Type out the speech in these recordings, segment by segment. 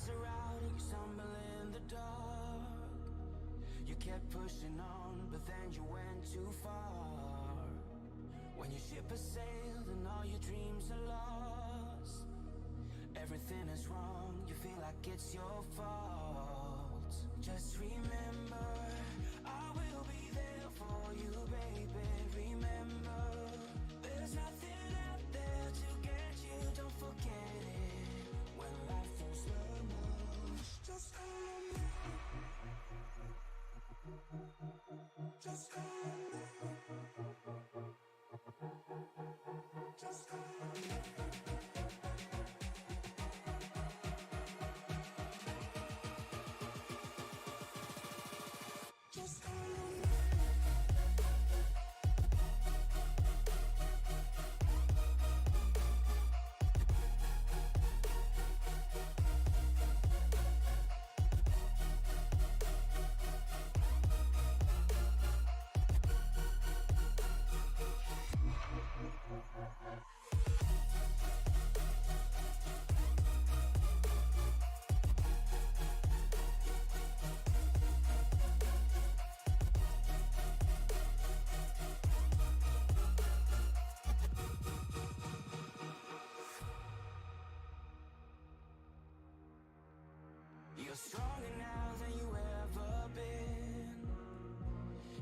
lights are out and you stumble in the dark. You kept pushing on, but then you went too far. When your ship has sailed and all your dreams are lost, everything is wrong, you feel like it's your fault. Just remember, I will be there for you, baby. Remember, there's nothing out there to get you, don't forget it. When life throws lemons, just call me. Just call me. Just call me. Just call me. You're stronger now than you ever been.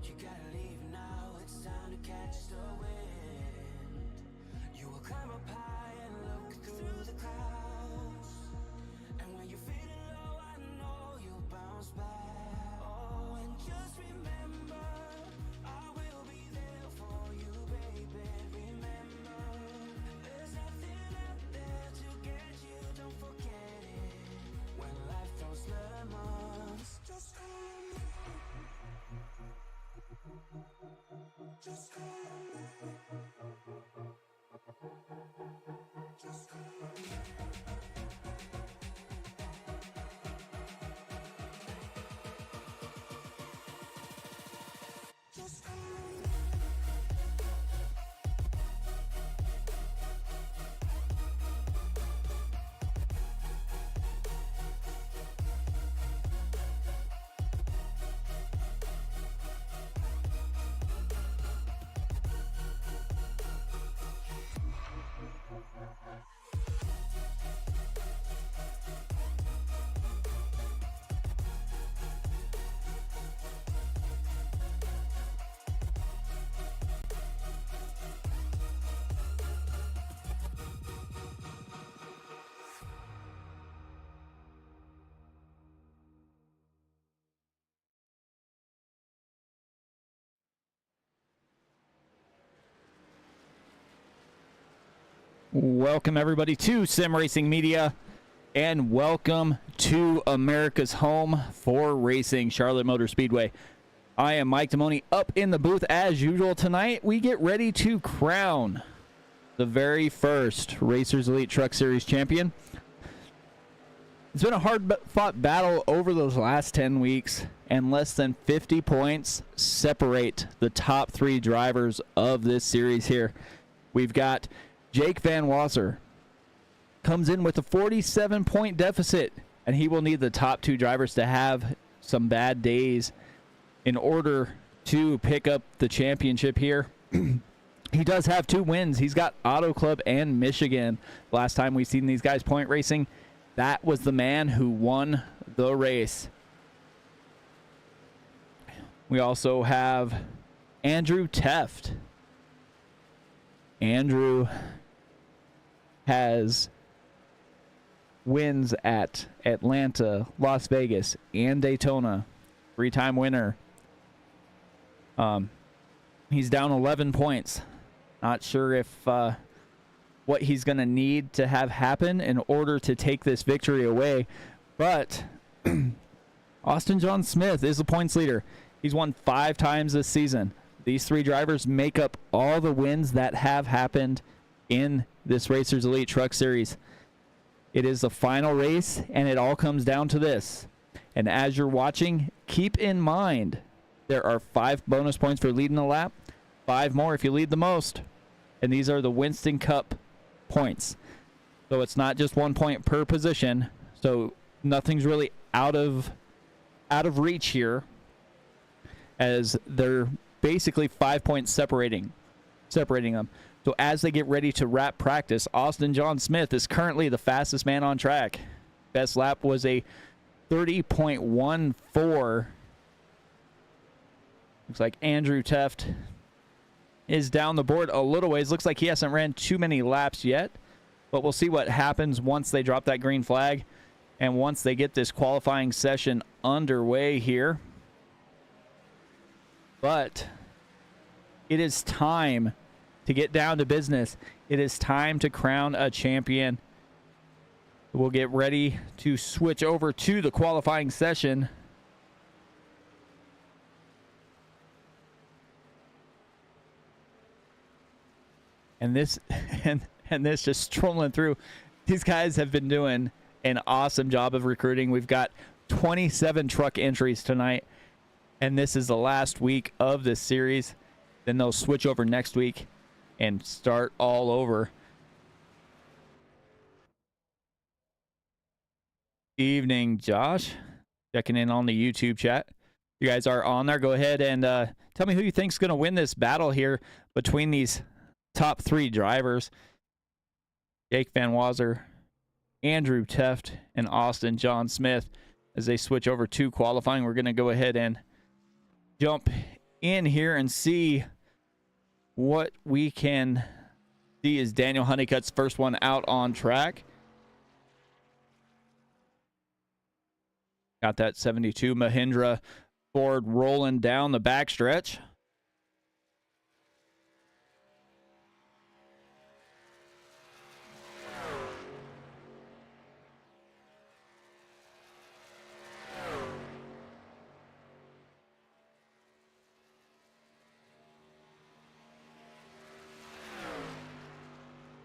You gotta leave now, it's time to catch the wind. You will climb up high and look through the clouds. And when you're feeling low, I know you'll bounce back. Oh, and just remember, I will be there for you, baby. Remember, there's nothing out there to get you, don't forget it. When life throws lemons, just call me. Just call me. Just call me. Just call me. Welcome everybody to Sim Racing Media, and welcome to America's home for racing, Charlotte Motor Speedway. I am Mike Damoni up in the booth as usual. Tonight we get ready to crown the very first Racers Elite Truck Series champion. It's been a hard-fought battle over those last 10 weeks, and less than 50 points separate the top three drivers of this series here. We've got Jake Van Wasser comes in with a 47-point deficit, and he will need the top two drivers to have some bad days in order to pick up the championship here. He does have 2 wins. He's got Auto Club and Michigan. Last time we've seen these guys point racing, that was the man who won the race. We also have Andrew Teft. Andrew has wins at Atlanta, Las Vegas, and Daytona. 3-time winner. He's down 11 points. Not sure if what he's going to need to have happen in order to take this victory away. But Austin John Smith is the points leader. He's won 5 times this season. These 3 drivers make up all the wins that have happened in this Racers Elite Truck Series. It is the final race, and it all comes down to this. And as you're watching, keep in mind there are 5 bonus points for leading a lap, 5 more if you lead the most. And these are the Winston Cup points. So it's not just 1 point per position. So nothing's really out of reach here, as they're basically 5 points separating them. So as they get ready to wrap practice, Austin John Smith is currently the fastest man on track. Best lap was a 30.14. Looks like Andrew Teft is down the board a little ways. Looks like he hasn't ran too many laps yet, but we'll see what happens once they drop that green flag and once they get this qualifying session underway here. But it is time to get down to business. It is time to crown a champion. We'll get ready to switch over to the qualifying session. And this this just strolling through. These guys have been doing an awesome job of recruiting. We've got 27 truck entries tonight, and this is the last week of this series. Then they'll switch over next week and start all over. Evening, Josh. Checking in on the YouTube chat. You guys are on there. Go ahead and tell me who you think's going to win this battle here between these top three drivers. Jake Van Wazer, Andrew Teft, and Austin John Smith. As they switch over to qualifying, we're going to go ahead and jump in here and see what we can see is Daniel Honeycutt's first one out on track. Got that 72 Mahindra Ford rolling down the backstretch.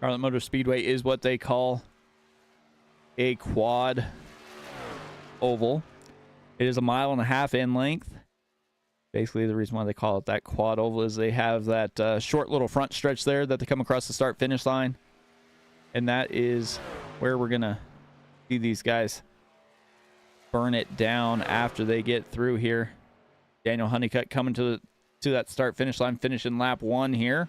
Charlotte Motor Speedway is what they call a quad oval. It is 1.5 miles in length. Basically, the reason why they call it that quad oval is they have that short little front stretch there that they come across the start finish line, and that is where we're gonna see these guys burn it down after they get through here. Daniel Honeycutt coming to that start finish line, finishing lap 1 here.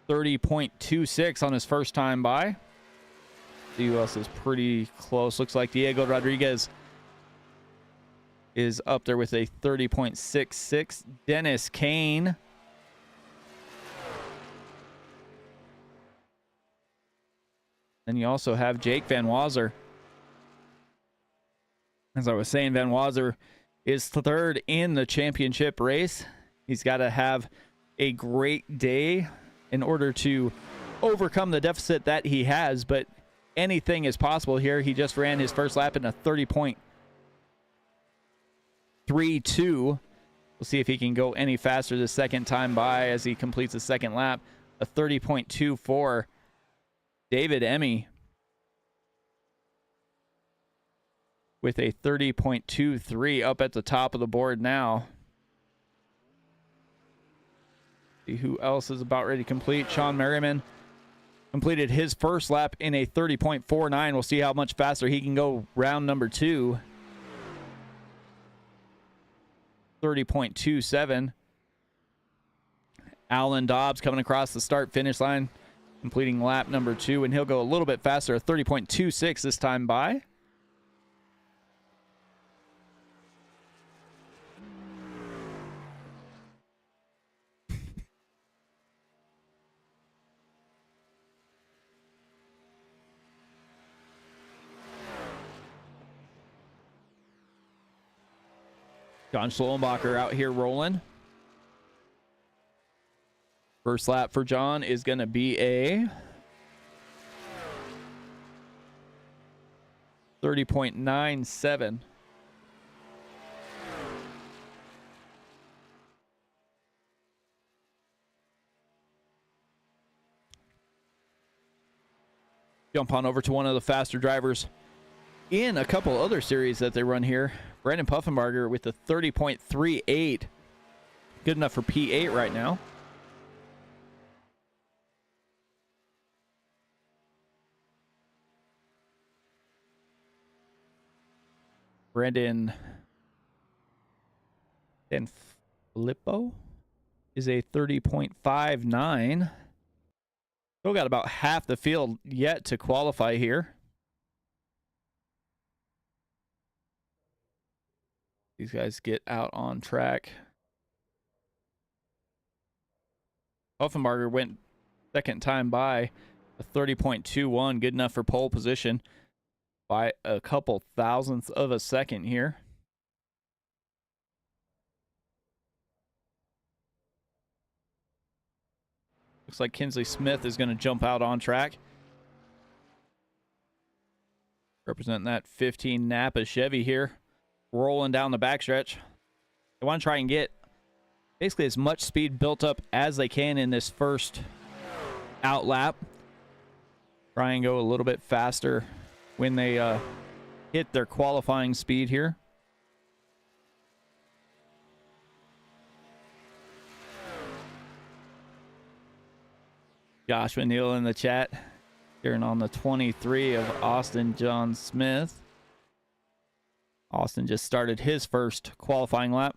30.26 on his first time by. See who else is pretty close. Looks like Diego Rodriguez is up there with a 30.66. Dennis Kane. Then you also have Jake Van Wazer. As I was saying, Van Wazer is third in the championship race. He's got to have a great day in order to overcome the deficit that he has, but anything is possible here. He just ran his first lap in a 30.32. We'll see if he can go any faster the second time by as he completes the second lap. A 30.24. David Emmy with a 30.23 up at the top of the board now. See who else is about ready to complete. Sean Merriman completed his first lap in a 30.49. We'll see how much faster he can go round number 2. 30.27. Alan Dobbs coming across the start finish line, completing lap number 2, and he'll go a little bit faster, 30.26 this time by. John Schlumbacher out here rolling. First lap for John is going to be a 30.97. Jump on over to one of the faster drivers in a couple other series that they run here. Brandon Puffenbarger with a 30.38. Good enough for P8 right now. Brendan Filippo is a 30.59. Still got about half the field yet to qualify here. These guys get out on track. Offenbarger went second time by a 30.21, good enough for pole position by a couple thousandths of a second here. Looks like Kinsley Smith is going to jump out on track. Representing that 15 Napa Chevy here. Rolling down the backstretch. They want to try and get basically as much speed built up as they can in this first out lap. Try and go a little bit faster when they hit their qualifying speed here. Joshua Neal in the chat, cheering on the 23 of Austin John Smith. Austin just started his first qualifying lap.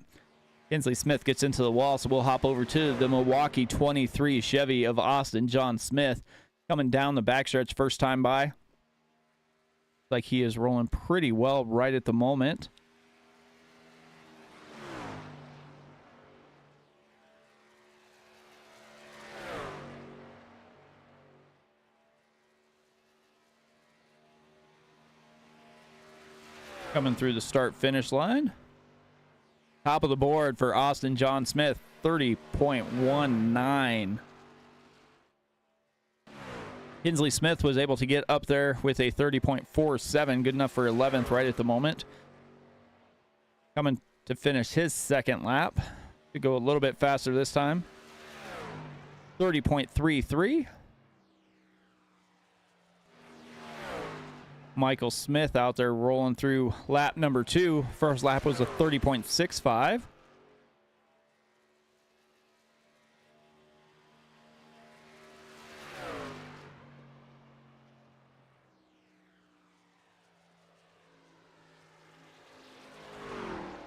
Kinsley Smith gets into the wall, so we'll hop over to the Milwaukee 23 Chevy of Austin John Smith. Coming down the backstretch first time by. Like he is rolling pretty well right at the moment. Coming through the start-finish line. Top of the board for Austin John Smith, 30.19. Kinsley Smith was able to get up there with a 30.47, good enough for 11th right at the moment. Coming to finish his second lap. To go a little bit faster this time. 30.33. Michael Smith out there rolling through lap number 2. First lap was a 30.65.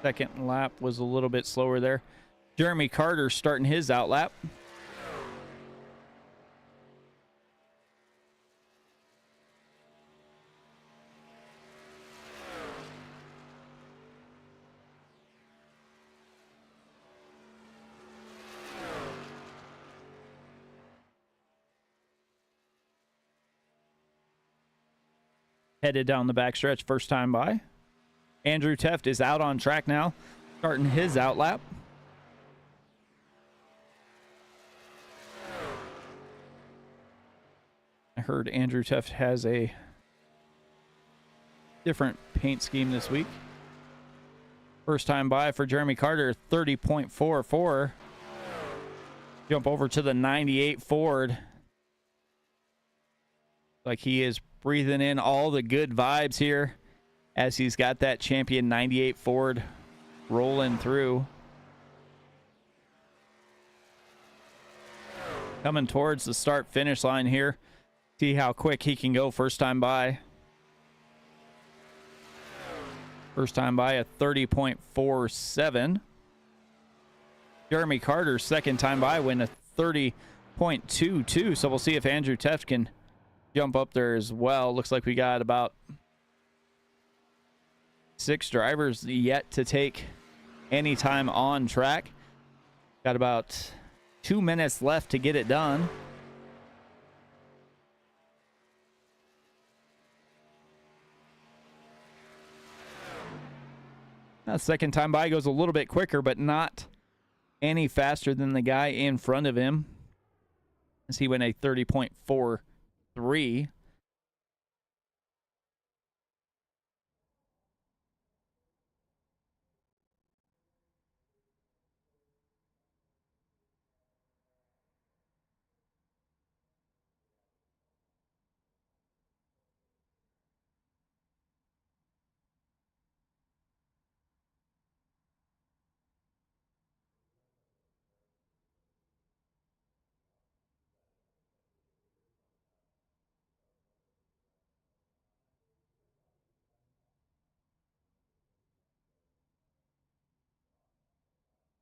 Second lap was a little bit slower there. Jeremy Carter starting his out lap. Headed down the backstretch first time by. Andrew Teft is out on track now, starting his out lap. I heard Andrew Teft has a different paint scheme this week. First time by for Jeremy Carter, 30.44. Jump over to the 98 Ford. Like he is breathing in all the good vibes here as he's got that champion 98 Ford rolling through. Coming towards the start finish line here. See how quick he can go first time by. First time by a 30.47. Jeremy Carter second time by win a 30.22. So we'll see if Andrew Teft can jump up there as well. Looks like we got about 6 drivers yet to take any time on track. Got about 2 minutes left to get it done. Now, second time by goes a little bit quicker, but not any faster than the guy in front of him, as he went a 30.43.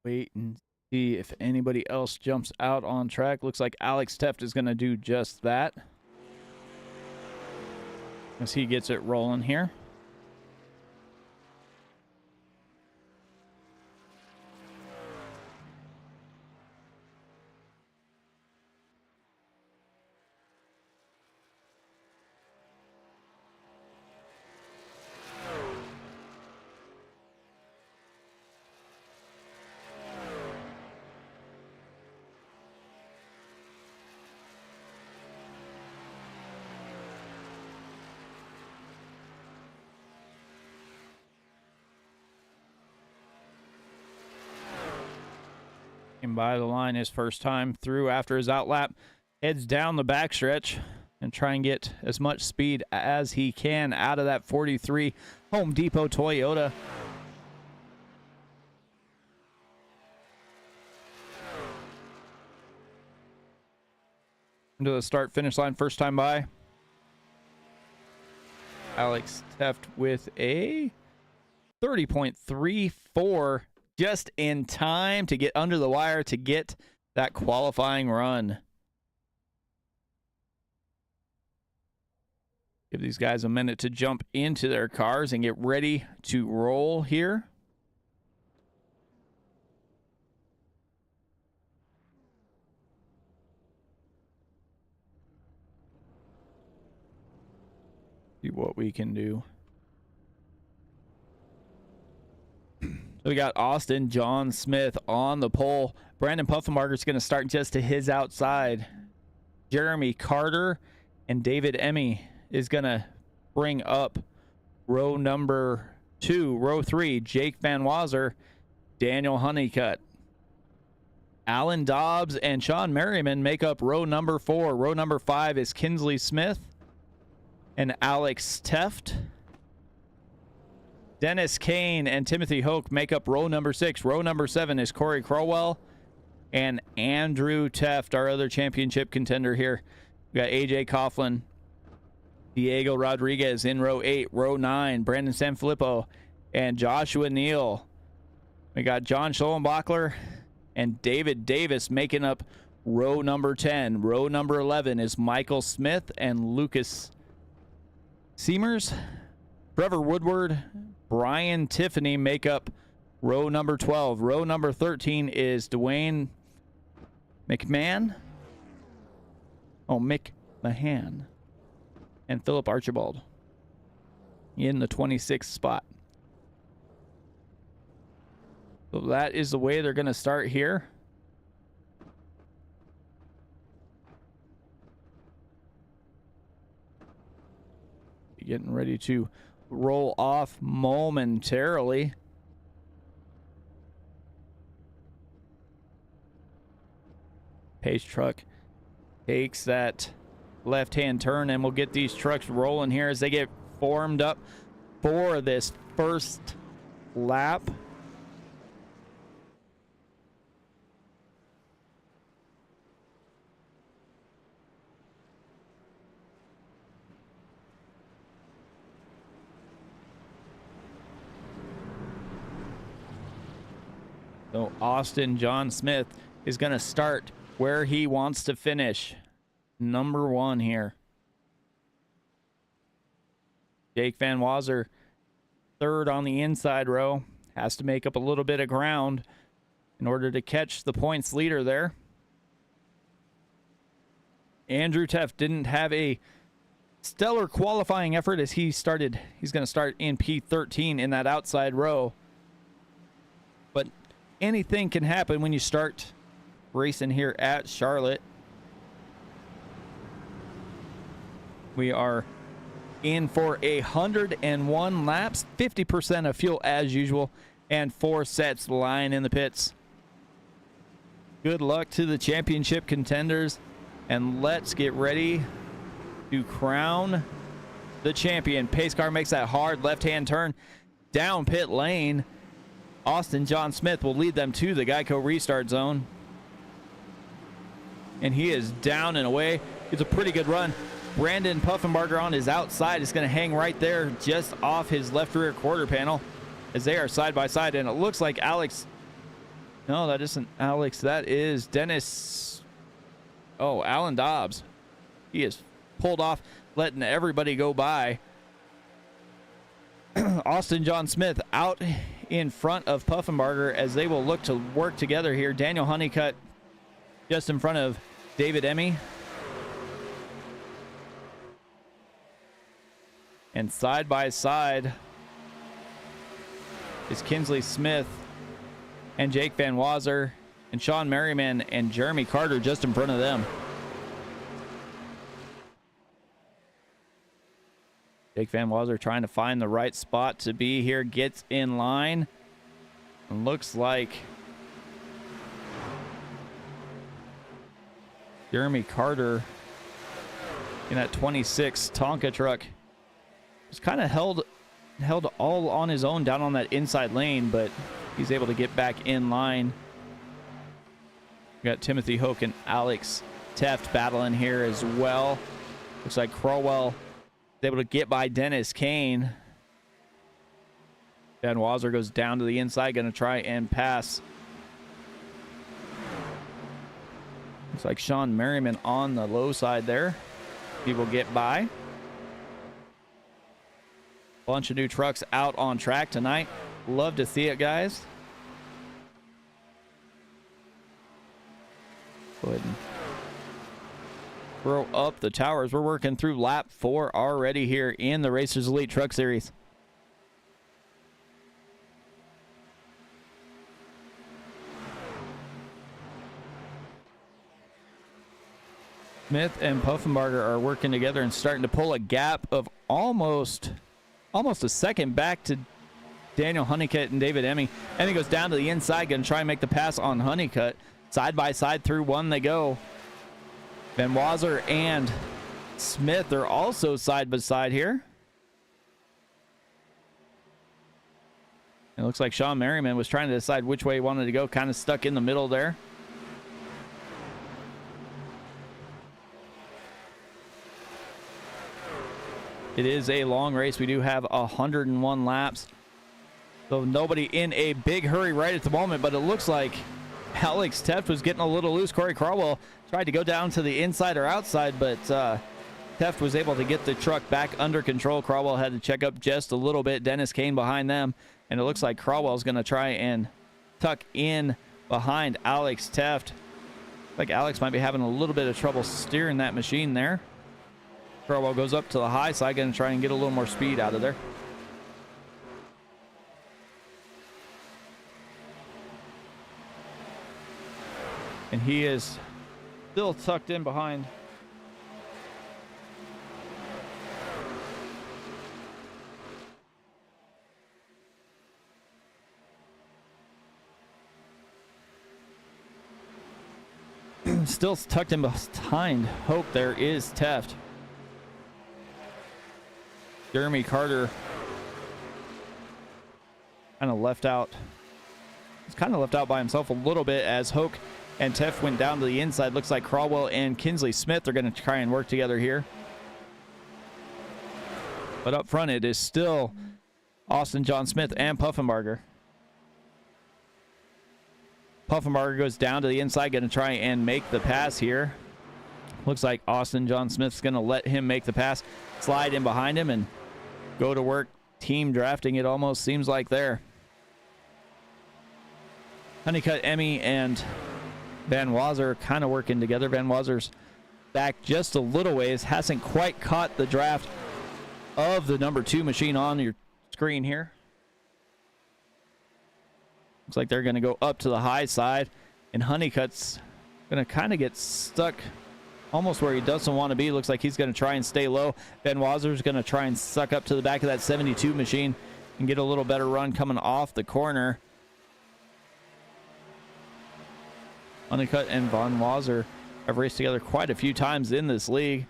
wait and see if anybody else jumps out on track. Looks like Alex Teft is going to do just that as he gets it rolling here. By the line his first time through after his outlap, heads down the backstretch and try and get as much speed as he can out of that 43 Home Depot Toyota. Into the start finish line first time by. Alex Teft with a 30.34, just in time to get under the wire to get that qualifying run. Give these guys a minute to jump into their cars and get ready to roll here. See what we can do. So we got Austin John Smith on the pole. Brandon Puffenbarger is going to start just to his outside. Jeremy Carter and David Emmy is going to bring up row number 2. Row 3, Jake Van Wazer, Daniel Honeycutt. Alan Dobbs and Sean Merriman make up row number 4. Row number 5 is Kinsley Smith and Alex Teft. Dennis Kane and Timothy Hoke make up row number 6. Row number 7 is Corey Crowell and Andrew Teft, our other championship contender here. We got AJ Coughlin, Diego Rodriguez in row 8. Row 9, Brandon Sanfilippo and Joshua Neal. We got John Schollenbachler and David Davis making up row number 10. Row number 11 is Michael Smith and Lucas Seamers. Trevor Woodward, Brian Tiffany make up row number 12. Row number 13 is Dwayne McMahon. Oh, McMahon. And Philip Archibald in the 26th spot. So that is the way they're going to start here. Getting ready to roll off momentarily. Pace truck takes that left-hand turn, and we'll get these trucks rolling here as they get formed up for this first lap. So Austin John Smith is going to start where he wants to finish. Number 1 here. Jake Van Wazer, third on the inside row. Has to make up a little bit of ground in order to catch the points leader there. Andrew Teft didn't have a stellar qualifying effort as he's going to start in P13 in that outside row. But anything can happen when you start racing here at Charlotte. We are in for 101 laps, 50% of fuel as usual, and 4 sets lying in the pits. Good luck to the championship contenders, and let's get ready to crown the champion. Pace car makes that hard left-hand turn down pit lane. Austin John Smith will lead them to the Geico restart zone. And he is down and away. It's a pretty good run. Brandon Puffenbarger on his outside is going to hang right there just off his left rear quarter panel as they are side by side. And it looks like Alex No, that isn't Alex. That is Dennis. Oh, Alan Dobbs. He is pulled off, letting everybody go by. Austin John Smith out in front of Puffenbarger as they will look to work together here. Daniel Honeycutt just in front of David Emmy. And side by side is Kinsley Smith and Jake Van Wazer and Sean Merriman and Jeremy Carter just in front of them. Jake Van Wazer trying to find the right spot to be here, gets in line, and looks like Jeremy Carter in that 26 Tonka truck was kind of held all on his own down on that inside lane, but he's able to get back in line. We got Timothy Hoke and Alex Teft battling here as well. Looks like Crowell able to get by Dennis Kane. Van Wazer goes down to the inside, going to try and pass. Looks like Sean Merriman on the low side there. He will get by. Bunch of new trucks out on track tonight. Love to see it, guys. Go ahead and throw up the towers. We're working through lap 4 already here in the Racers Elite Truck Series. Smith and Puffenbarger are working together and starting to pull a gap of almost a second back to Daniel Honeycutt and David Emmy. Emmy goes down to the inside, going to try and make the pass on Honeycutt. Side by side through one they go. Van Wazer and Smith are also side by side here. It looks like Sean Merriman was trying to decide which way he wanted to go, kind of stuck in the middle there. It is a long race. We do have 101 laps. So nobody in a big hurry right at the moment, but it looks like Alex Teft was getting a little loose. Corey Crowell tried to go down to the inside or outside, but Teft was able to get the truck back under control. Crowell had to check up just a little bit. Dennis Kane behind them, and it looks like Crowell's going to try and tuck in behind Alex Teft. Like Alex might be having a little bit of trouble steering that machine there. Crowell goes up to the high side, going to try and get a little more speed out of there. And he is still tucked in behind. Still tucked in behind Hope. There is Teft. Jeremy Carter kind of left out. He's kind of left out by himself a little bit as Hoke and Teft went down to the inside. Looks like Crowell and Kinsley Smith are going to try and work together here. But up front, it is still Austin John Smith and Puffenbarger. Puffenbarger goes down to the inside, going to try and make the pass here. Looks like Austin John Smith's going to let him make the pass, slide in behind him, and go to work. Team drafting, it almost seems like there. Honeycutt, Emmy, and Van Wazer kind of working together. Van Wazer's back just a little ways. Hasn't quite caught the draft of the number 2 machine on your screen here. Looks like they're going to go up to the high side, and Honeycutt's going to kind of get stuck almost where he doesn't want to be. Looks like he's going to try and stay low. Van Wazer's going to try and suck up to the back of that 72 machine and get a little better run coming off the corner. Honeycutt and Van Wazer have raced together quite a few times in this league.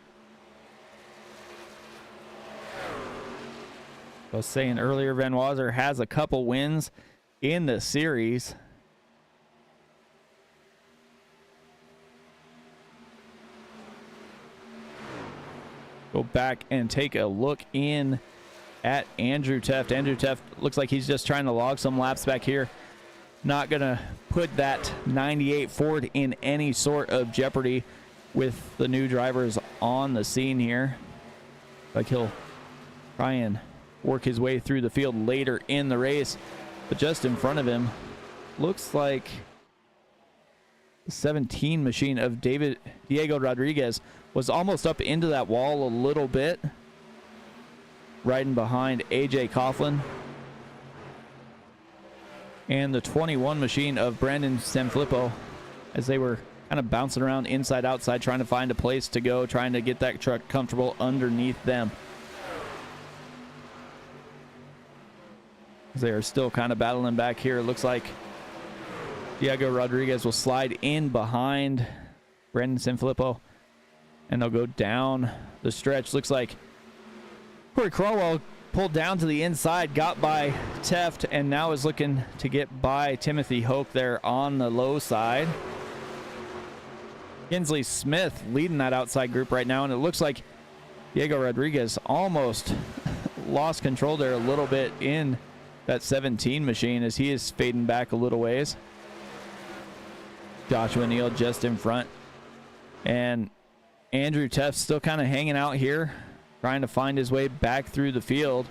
I was saying earlier, Van Wazer has a couple wins in the series. Go back and take a look in at Andrew Teft. Andrew Teft looks like he's just trying to log some laps back here. not going to put that 98 Ford in any sort of jeopardy with the new drivers on the scene here. Like he'll try and work his way through the field later in the race. But just in front of him, looks like the 17 machine of Diego Rodriguez was almost up into that wall a little bit. Riding behind AJ Coughlin. And the 21 machine of Brandon Sanfilippo, as they were kind of bouncing around inside outside, trying to find a place to go, trying to get that truck comfortable underneath them. They are still kind of battling back here. It looks like Diego Rodriguez will slide in behind Brandon Sanfilippo, and they'll go down the stretch. Looks like Corey Crowell pulled down to the inside, got by Teft, and now is looking to get by Timothy Hoke there on the low side. Kinsley Smith leading that outside group right now, and it looks like Diego Rodriguez almost lost control there a little bit in that 17 machine as he is fading back a little ways. Joshua Neal just in front, and Andrew Teft still kind of hanging out here, trying to find his way back through the field.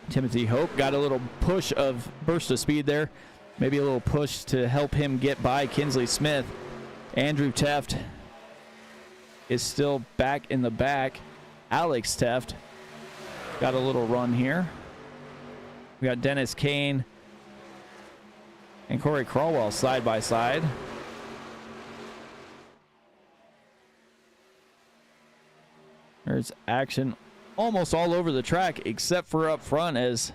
Timothy Hope got a little push of burst of speed there. Maybe a little push to help him get by Kinsley Smith. Andrew Teft is still back in the back. Alex Teft got a little run here. We got Dennis Kane and Corey Crawwell side by side. There's action almost all over the track except for up front, as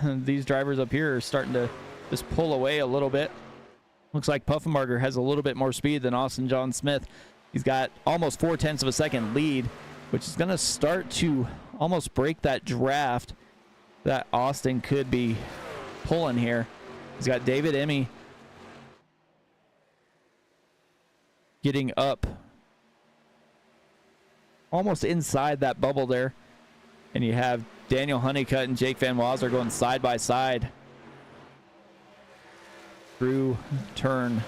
these drivers up here are starting to just pull away a little bit. Looks like Puffenbarger has a little bit more speed than Austin John Smith. He's got almost 0.4 of a second lead, which is going to start to almost break that draft that Austin could be pulling here. He's got David Emmy getting up almost inside that bubble there. And you have Daniel Honeycutt and Jake Van Wazler going side by side through turn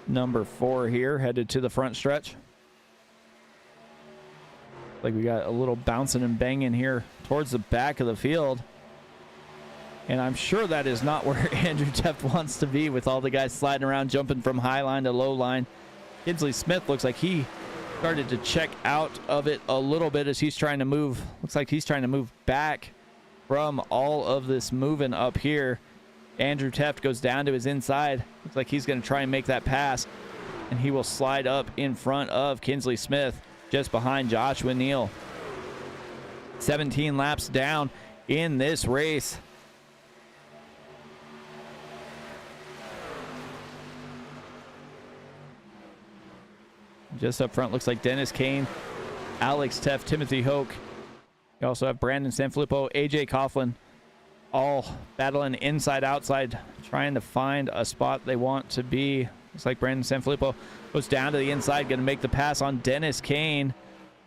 number 4 here, headed to the front stretch. Like we got a little bouncing and banging here towards the back of the field. And I'm sure that is not where Andrew Teft wants to be, with all the guys sliding around, jumping from high line to low line. Kinsley Smith looks like he started to check out of it a little bit as he's trying to move. Looks like he's trying to move back from all of this moving up here. Andrew Teft goes down to his inside. Looks like he's going to try and make that pass, and he will slide up in front of Kinsley Smith, just behind Joshua Neal. 17 laps down in this race. Just up front looks like Dennis Kane, Alex Teft, Timothy Hoke. You also have Brandon Sanfilippo, AJ Coughlin, all battling inside outside, trying to find a spot they want to be. Looks like Brandon Sanfilippo goes down to the inside, going to make the pass on Dennis Kane.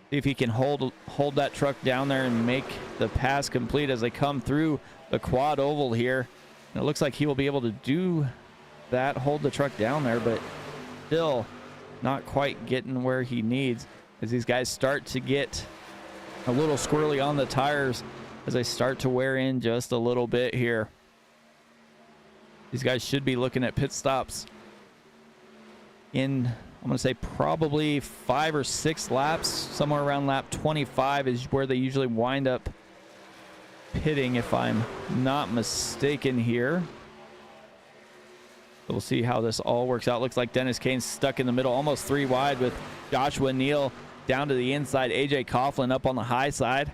See if he can hold that truck down there and make the pass complete as they come through the quad oval here. And it looks like he will be able to do that, hold the truck down there, but still not quite getting where he needs, as these guys start to get a little squirrely on the tires as they start to wear in just a little bit here. These guys should be looking at pit stops in, I'm going to say, probably 5 or 6 laps. Somewhere around lap 25 is where they usually wind up pitting, if I'm not mistaken here. We'll see how this all works out. Looks like Dennis Kane's stuck in the middle, almost 3 wide, with Joshua Neal down to the inside. AJ Coughlin up on the high side.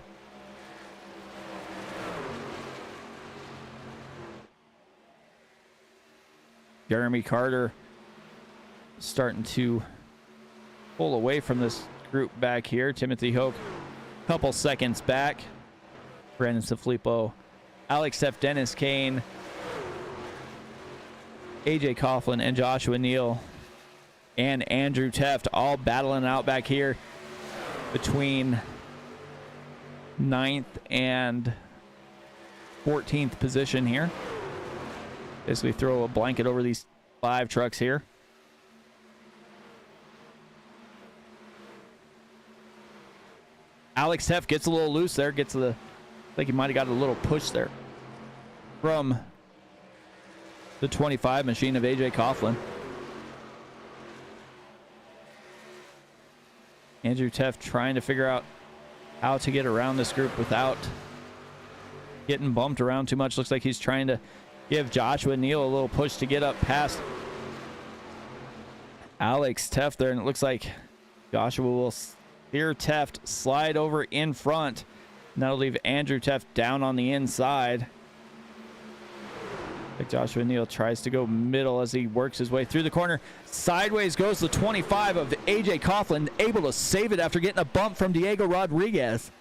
Jeremy Carter starting to pull away from this group back here. Timothy Hoke, couple seconds back. Brandon Sanfilippo, Alex Teft, Dennis Kane, AJ Coughlin, and Joshua Neal and Andrew Teft all battling out back here between 9th and 14th position here. Basically throw a blanket over these 5 trucks here. Alex Teff gets a little loose there. I think he might have got a little push there from the 25 machine of AJ Coughlin. Andrew Teff trying to figure out how to get around this group without getting bumped around too much. Looks like he's trying to give Joshua Neal a little push to get up past Alex Teff there, and it looks like Joshua will steer Teff slide over in front, and that'll leave Andrew Teff down on the inside. Like Joshua Neal tries to go middle as he works his way through the corner. Sideways goes the 25 of AJ Coughlin, able to save it after getting a bump from Diego Rodriguez.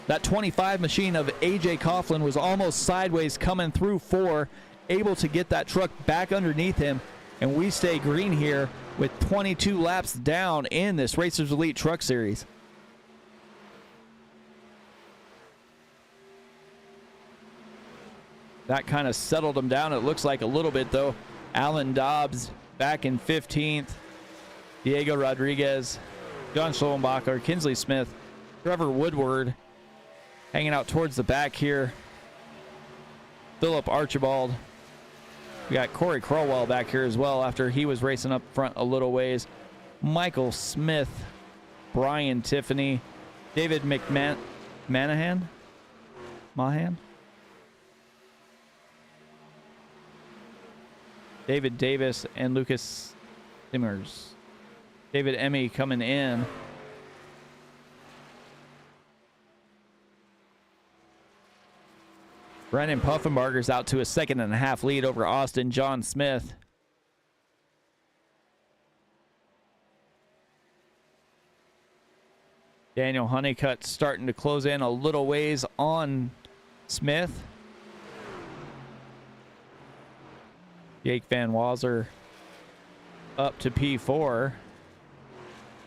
That 25 machine of AJ Coughlin was almost sideways coming through 4, able to get that truck back underneath him, and we stay green here with 22 laps down in this Racers Elite Truck Series. That kind of settled him down, it looks like, a little bit, though. Alan Dobbs back in 15th. Diego Rodriguez, John Schollenbacher, Kinsley Smith, Trevor Woodward hanging out towards the back here. Philip Archibald. We got Corey Crowell back here as well after he was racing up front a little ways. Michael Smith, Brian Tiffany, David Mahan? David Davis and Lucas Simmers. David Emmy coming in. Brennan Puffenbarger's out to a 2.5 lead over Austin John Smith. Daniel Honeycutt starting to close in a little ways on Smith. Jake Van Wazer up to P4.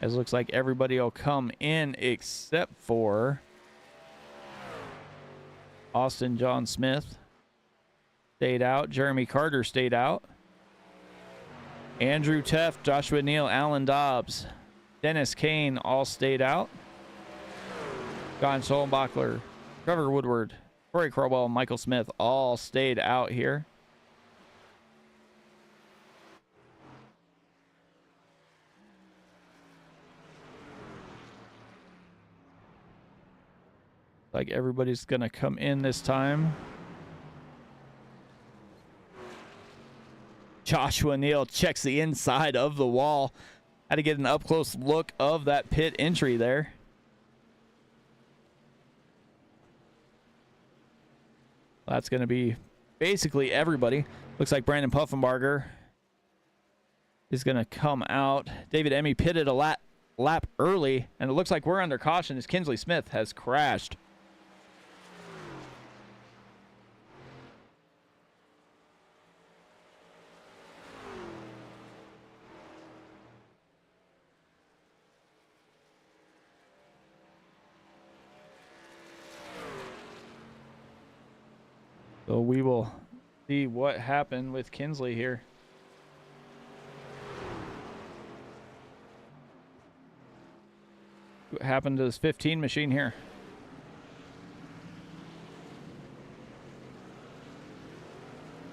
As it looks like everybody will come in except for Austin John Smith stayed out. Jeremy Carter stayed out. Andrew Teff, Joshua Neal, Alan Dobbs, Dennis Kane all stayed out. John Schollenbacher, Trevor Woodward, Corey Crowell, Michael Smith all stayed out here. Like everybody's gonna come in this time. Joshua Neal checks the inside of the wall. Had to get an up close look of that pit entry there. That's gonna be basically everybody. Looks like Brandon Puffenbarger is gonna come out. David Emmy pitted a lap early, and it looks like we're under caution as Kinsley Smith has crashed. So we will see what happened with Kinsley here. What happened to this 15 machine here?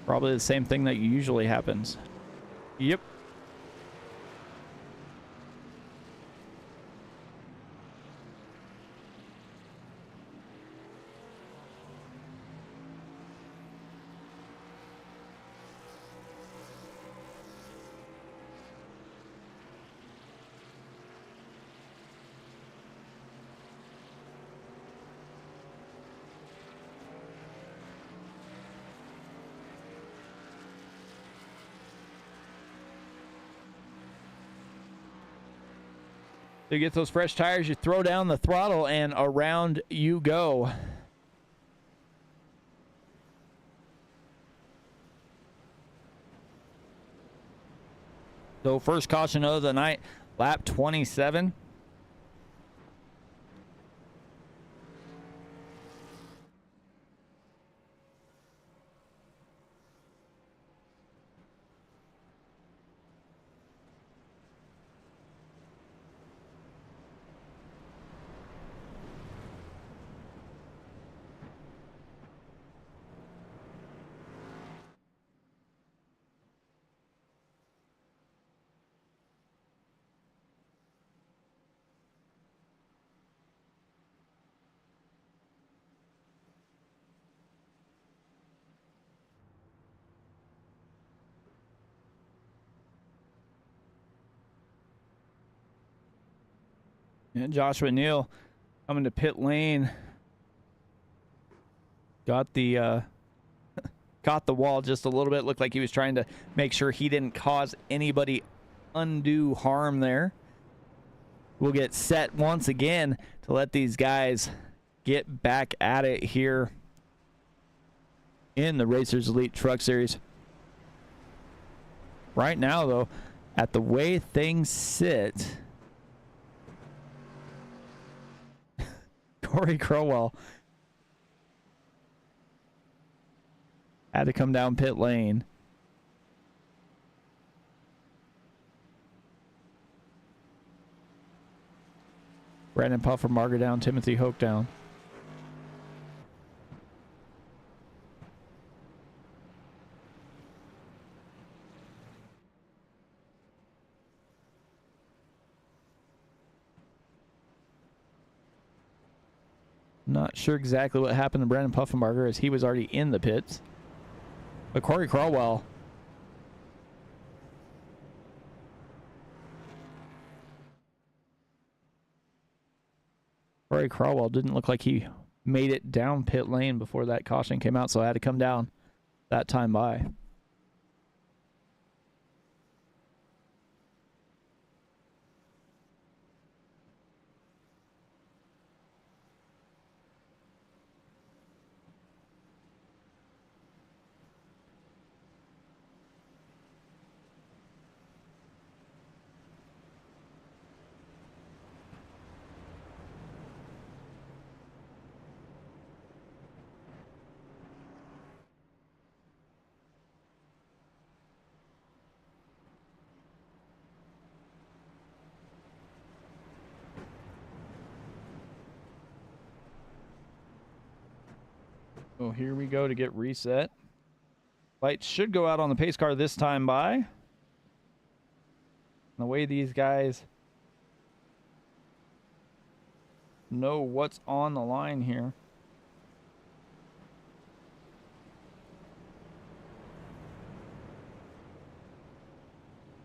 Probably the same thing that usually happens. Yep. To get those fresh tires, you throw down the throttle and around you go. So first caution of the night, lap 27. And Joshua Neal coming to pit lane. Got the wall just a little bit. Looked like he was trying to make sure he didn't cause anybody undue harm there. We'll get set once again to let these guys get back at it here in the Racers Elite Truck Series. Right now, though, at the way things sit, Corey Crowell had to come down pit lane. Brandon Puffermarger down, Timothy Hoke down. Not sure exactly what happened to Brandon Puffermarger as he was already in the pits. But Corey Crowell didn't look like he made it down pit lane before that caution came out, so I had to come down that time by. Oh, here we go to get reset. Lights should go out on the pace car this time by. The way these guys know what's on the line here.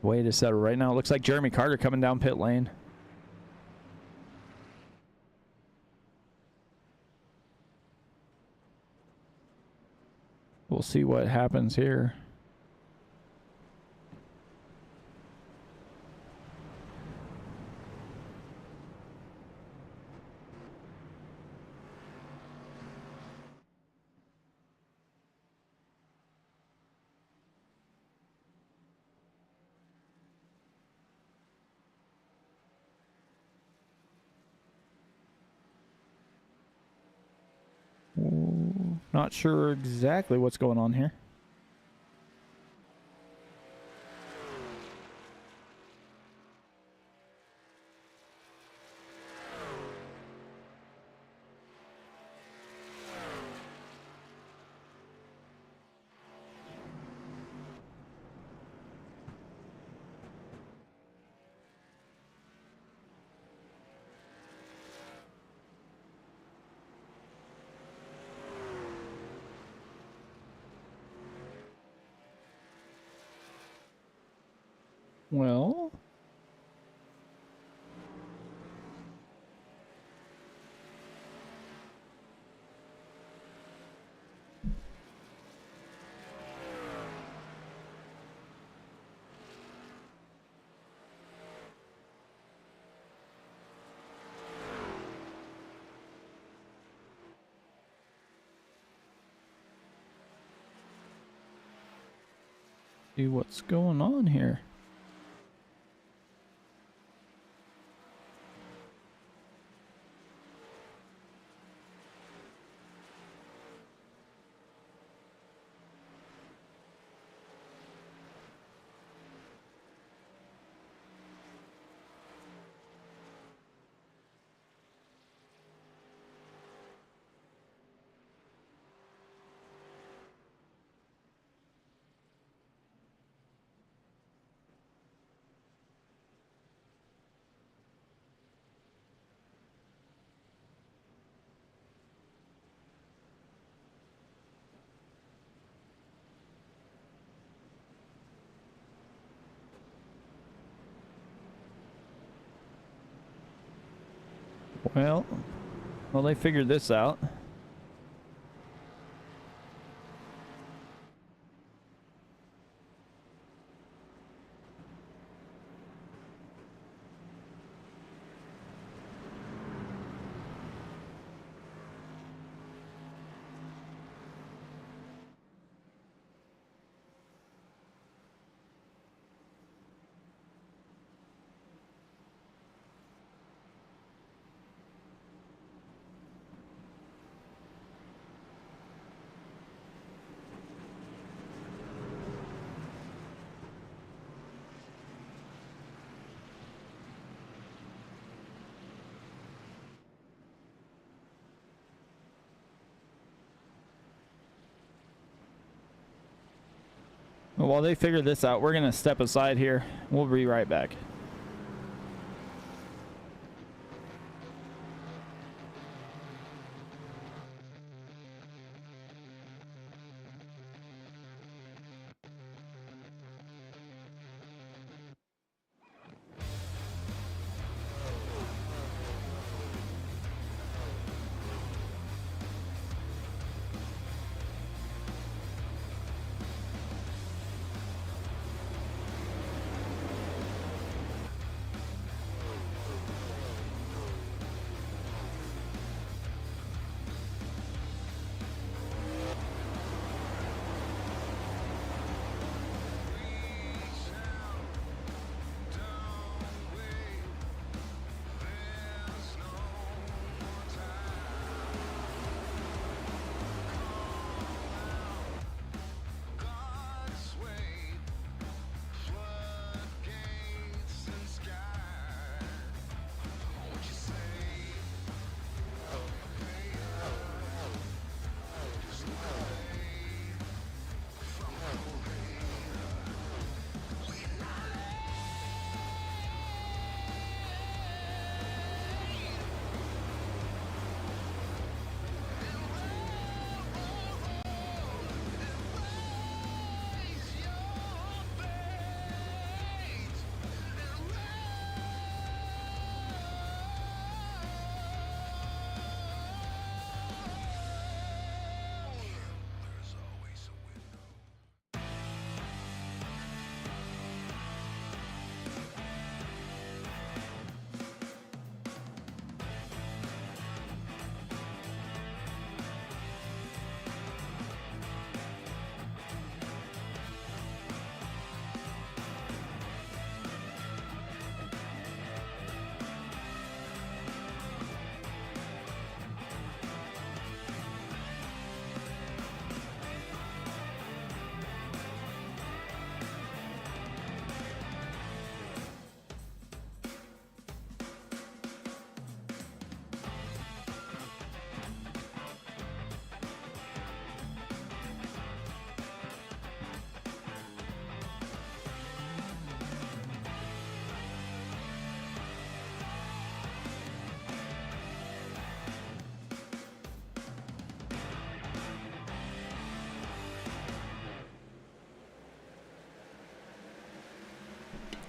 Way to settle right now. It looks like Jeremy Carter coming down pit lane. We'll see what happens here. Not sure exactly what's going on here. Well, see what's going on here. Well, they figured this out. Well, while they figure this out, we're going to step aside here. We'll be right back.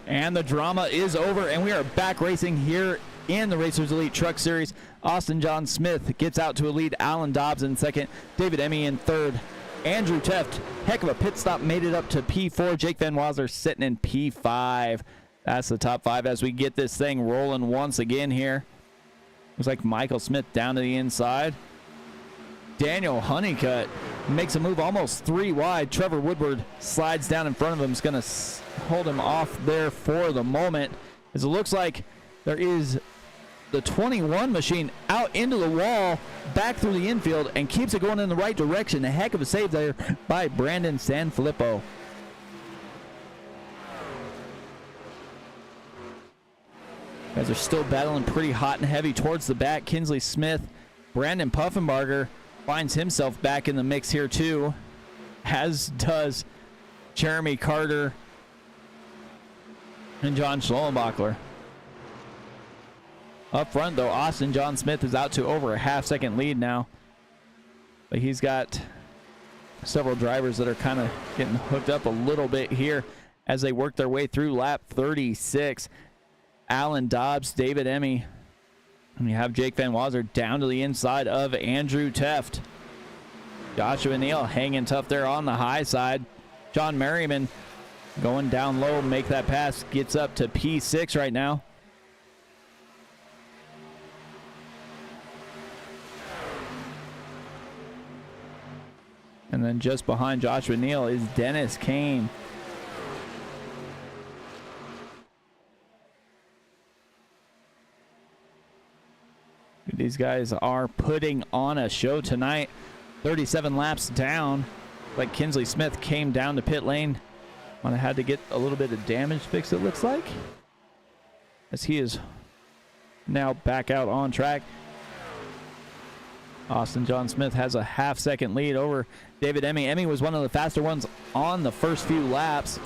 And the drama is over, and we are back racing here in the Racers Elite Truck Series. Austin John Smith gets out to a lead. Alan Dobbs in second. David Emmy in third. Andrew Teft, heck of a pit stop, made it up to P4. Jake Van Wasler sitting in P5. That's the top five as we get this thing rolling once again here. Looks like Michael Smith down to the inside. Daniel Honeycutt makes a move almost 3 wide. Trevor Woodward slides down in front of him. Is going to hold him off there for the moment, as it looks like there is the 21 machine out into the wall, back through the infield, and keeps it going in the right direction. A heck of a save there by Brandon Sanfilippo. Guys are still battling pretty hot and heavy towards the back. Kinsley Smith, Brandon Puffenbarger finds himself back in the mix here too, as does Jeremy Carter and John Schollenbachler. Up front though, Austin John Smith is out to over a half-second lead now, but he's got several drivers that are kind of getting hooked up a little bit here as they work their way through lap 36. Alan Dobbs, David Emmy, And you have Jake Van Wazer down to the inside of Andrew Teft. Joshua Neal hanging tough there on the high side. John Merriman going down low, make that pass, gets up to P6 right now. And then just behind Joshua Neal is Dennis Kane. These guys are putting on a show tonight. 37 laps down. Like Kinsley Smith came down to pit lane. Might have had to get a little bit of damage fixed, it looks like, as he is now back out on track. Austin John Smith has a half-second lead over David Emmy. Emmy was one of the faster ones on the first few laps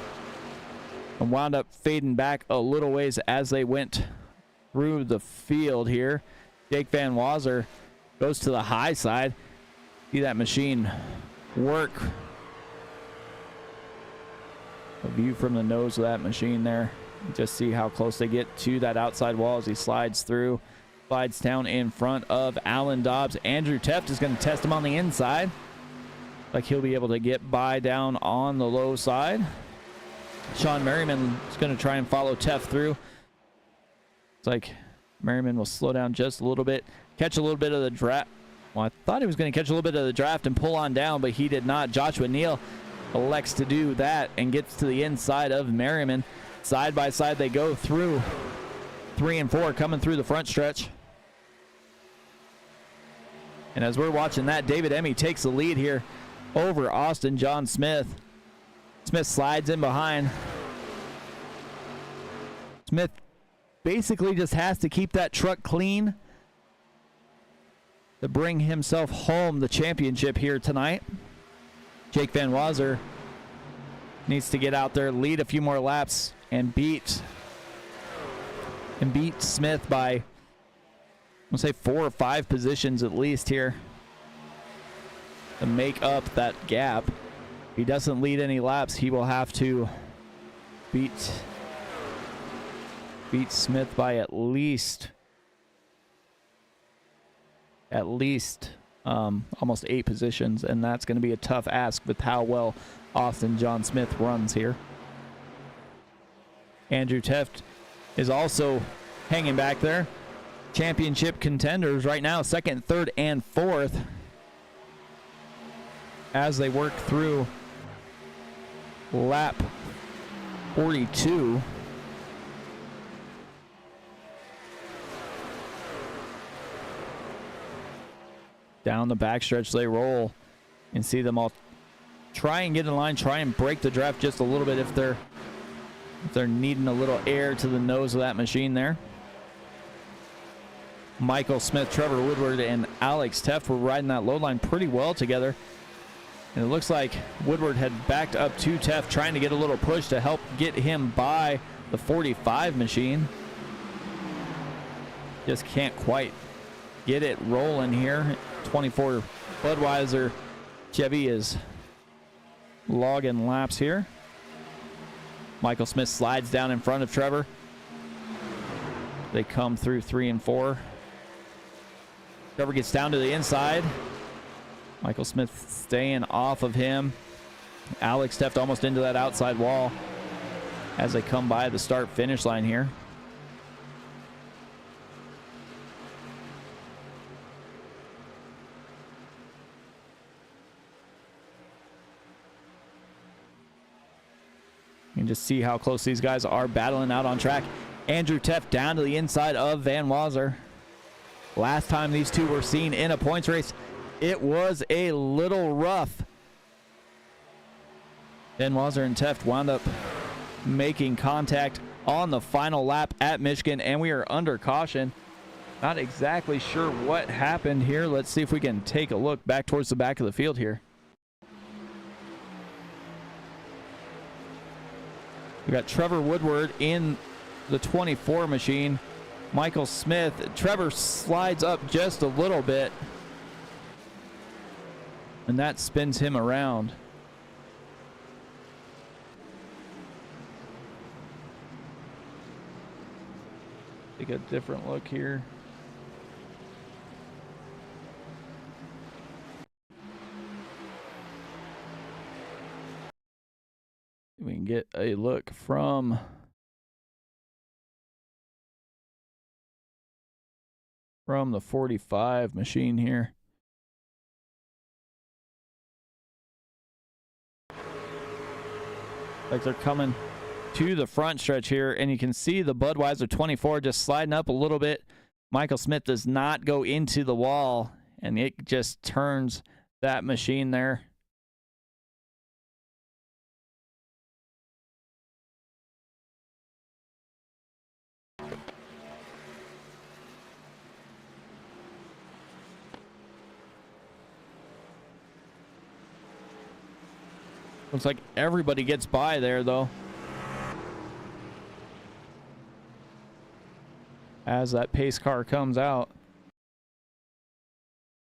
and wound up fading back a little ways as they went through the field here. Jake Van Wazer goes to the high side. See that machine work. A view from the nose of that machine there. Just see how close they get to that outside wall as he slides through. Slides down in front of Alan Dobbs. Andrew Teft is going to test him on the inside. Like he'll be able to get by down on the low side. Sean Merriman is going to try and follow Teft through. It's like Merriman will slow down just a little bit. Catch a little bit of the draft. Well, I thought he was going to catch a little bit of the draft and pull on down, but he did not. Joshua Neal elects to do that and gets to the inside of Merriman. Side by side they go through 3 and 4 coming through the front stretch. And as we're watching that, David Emmy takes the lead here over Austin John Smith. Smith slides in behind. Smith basically just has to keep that truck clean to bring himself home the championship here tonight. Jake Van Wazer needs to get out there, lead a few more laps, and beat Smith by, I'll say 4 or 5 positions at least here to make up that gap. If he doesn't lead any laps, he will have to beat Smith by at least almost 8 positions, and that's going to be a tough ask with how well Austin John Smith runs here. Andrew Teft is also hanging back there. Championship contenders right now, 2nd, 3rd, and 4th, as they work through lap 42. Down the backstretch they roll, and see them all try and get in line, try and break the draft just a little bit if they're needing a little air to the nose of that machine there. Michael Smith, Trevor Woodward, and Alex Teft were riding that load line pretty well together. And it looks like Woodward had backed up to Teft, trying to get a little push to help get him by the 45 machine. Just can't quite get it rolling here. 24 Budweiser Chevy is logging laps here. Michael Smith slides down in front of Trevor. They come through 3 and 4. Trevor gets down to the inside. Michael Smith staying off of him. Alex Teft almost into that outside wall as they come by the start-finish line here. You can just see how close these guys are battling out on track. Andrew Teft down to the inside of Van Wazer. Last time these two were seen in a points race, it was a little rough. Van Wazer and Teft wound up making contact on the final lap at Michigan, and we are under caution. Not exactly sure what happened here. Let's see if we can take a look back towards the back of the field here. We got Trevor Woodward in the 24 machine. Michael Smith. Trevor slides up just a little bit, and that spins him around. Take a different look here. We can get a look from the 45 machine here. Like they're coming to the front stretch here, and you can see the Budweiser 24 just sliding up a little bit. Michael Smith does not go into the wall, and it just turns that machine there. Looks like everybody gets by there, though. As that pace car comes out.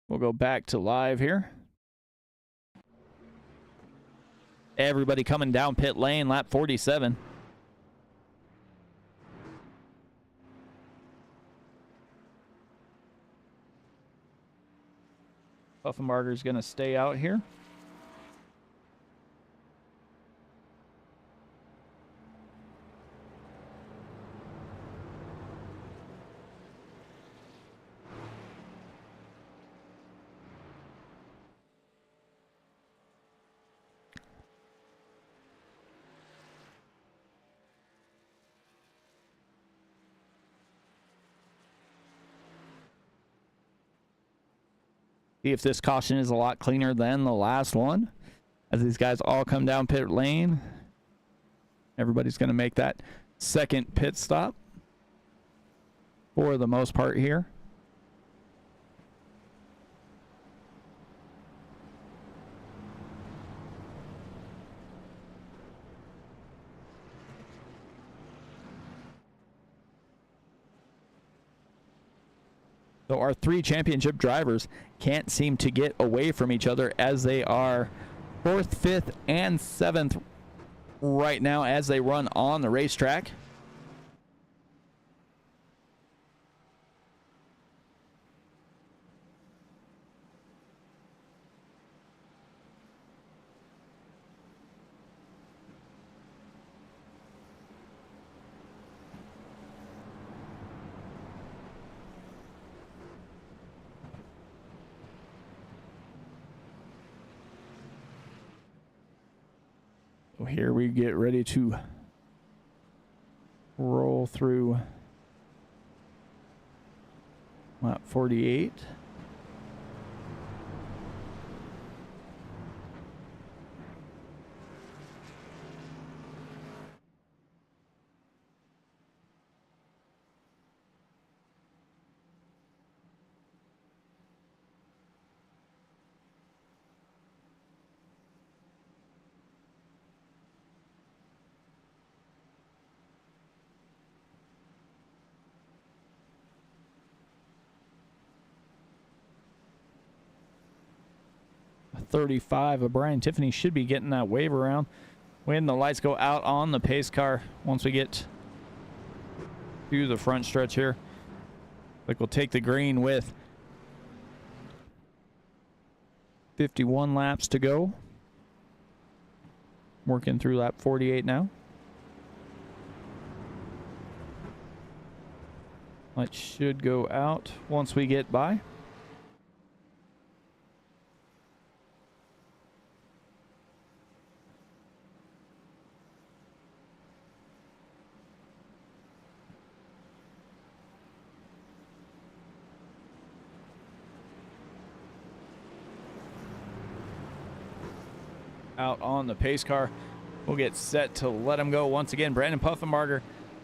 We'll go back to live here. Everybody coming down pit lane, lap 47. Puffenbarger's going to stay out here. See if this caution is a lot cleaner than the last one. As these guys all come down pit lane. Everybody's going to make that second pit stop for the most part here. So our three championship drivers can't seem to get away from each other as they are 4th, 5th, and 7th right now as they run on the racetrack. Here we get ready to roll through lap 48. .35 of Brian Tiffany should be getting that wave around when the lights go out on the pace car once we get to the front stretch here. Like we'll take the green with 51 laps to go. Working through lap 48 now. Lights should go out once we get by. Out on the pace car. We'll get set to let him go once again. Brandon Puffenbarger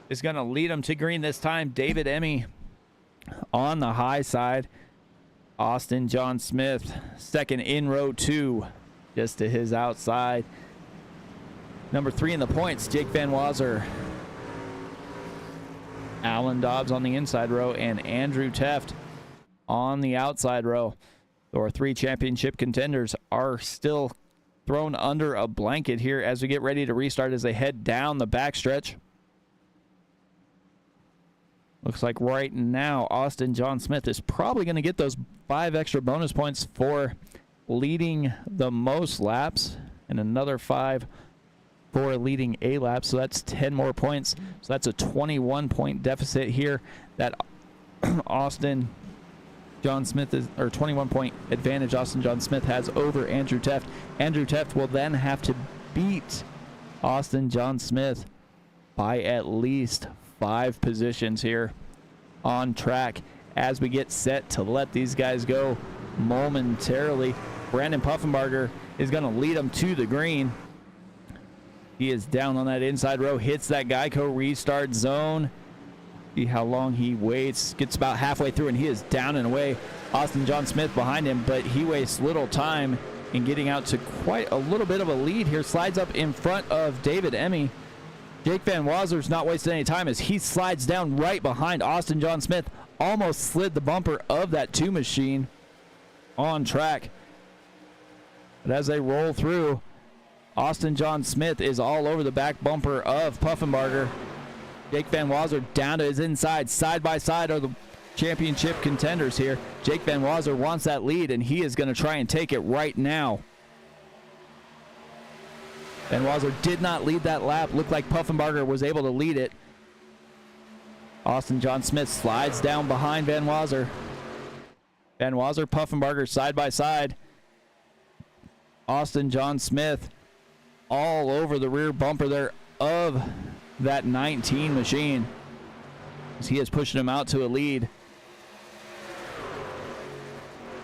is going to lead him to green this time. David Emmy on the high side. Austin John Smith second in row 2 just to his outside. Number 3 in the points, Jake Van Wazer. Alan Dobbs on the inside row and Andrew Teft on the outside row. So our 3 championship contenders are still thrown under a blanket here as we get ready to restart as they head down the backstretch. Looks like right now Austin John Smith is probably going to get those 5 extra bonus points for leading the most laps and another 5 for leading a lap, so that's 10 more points. So that's a 21-point deficit here that Austin John Smith is, or 21-point advantage Austin John Smith has over Andrew Teft. Andrew Teft will then have to beat Austin John Smith by at least 5 positions here on track as we get set to let these guys go momentarily. Brandon Puffenbarger is going to lead them to the green. He is down on that inside row, hits that Geico restart zone. See how long he waits, gets about halfway through, and he is down and away. Austin John Smith behind him, but he wastes little time in getting out to quite a little bit of a lead here. Slides up in front of David Emmy. Jake Van Wazer's not wasting any time as he slides down right behind Austin John Smith. Almost slid the bumper of that 2 machine on track. But as they roll through, Austin John Smith is all over the back bumper of Puffenbarger. Jake Van Wazer down to his inside. Side by side are the championship contenders here. Jake Van Wazer wants that lead, and he is going to try and take it right now. Van Wazer did not lead that lap. Looked like Puffenbarger was able to lead it. Austin John Smith slides down behind Van Wazer. Van Wazer, Puffenbarger side by side. Austin John Smith all over the rear bumper there of that 19 machine as he is pushing him out to a lead.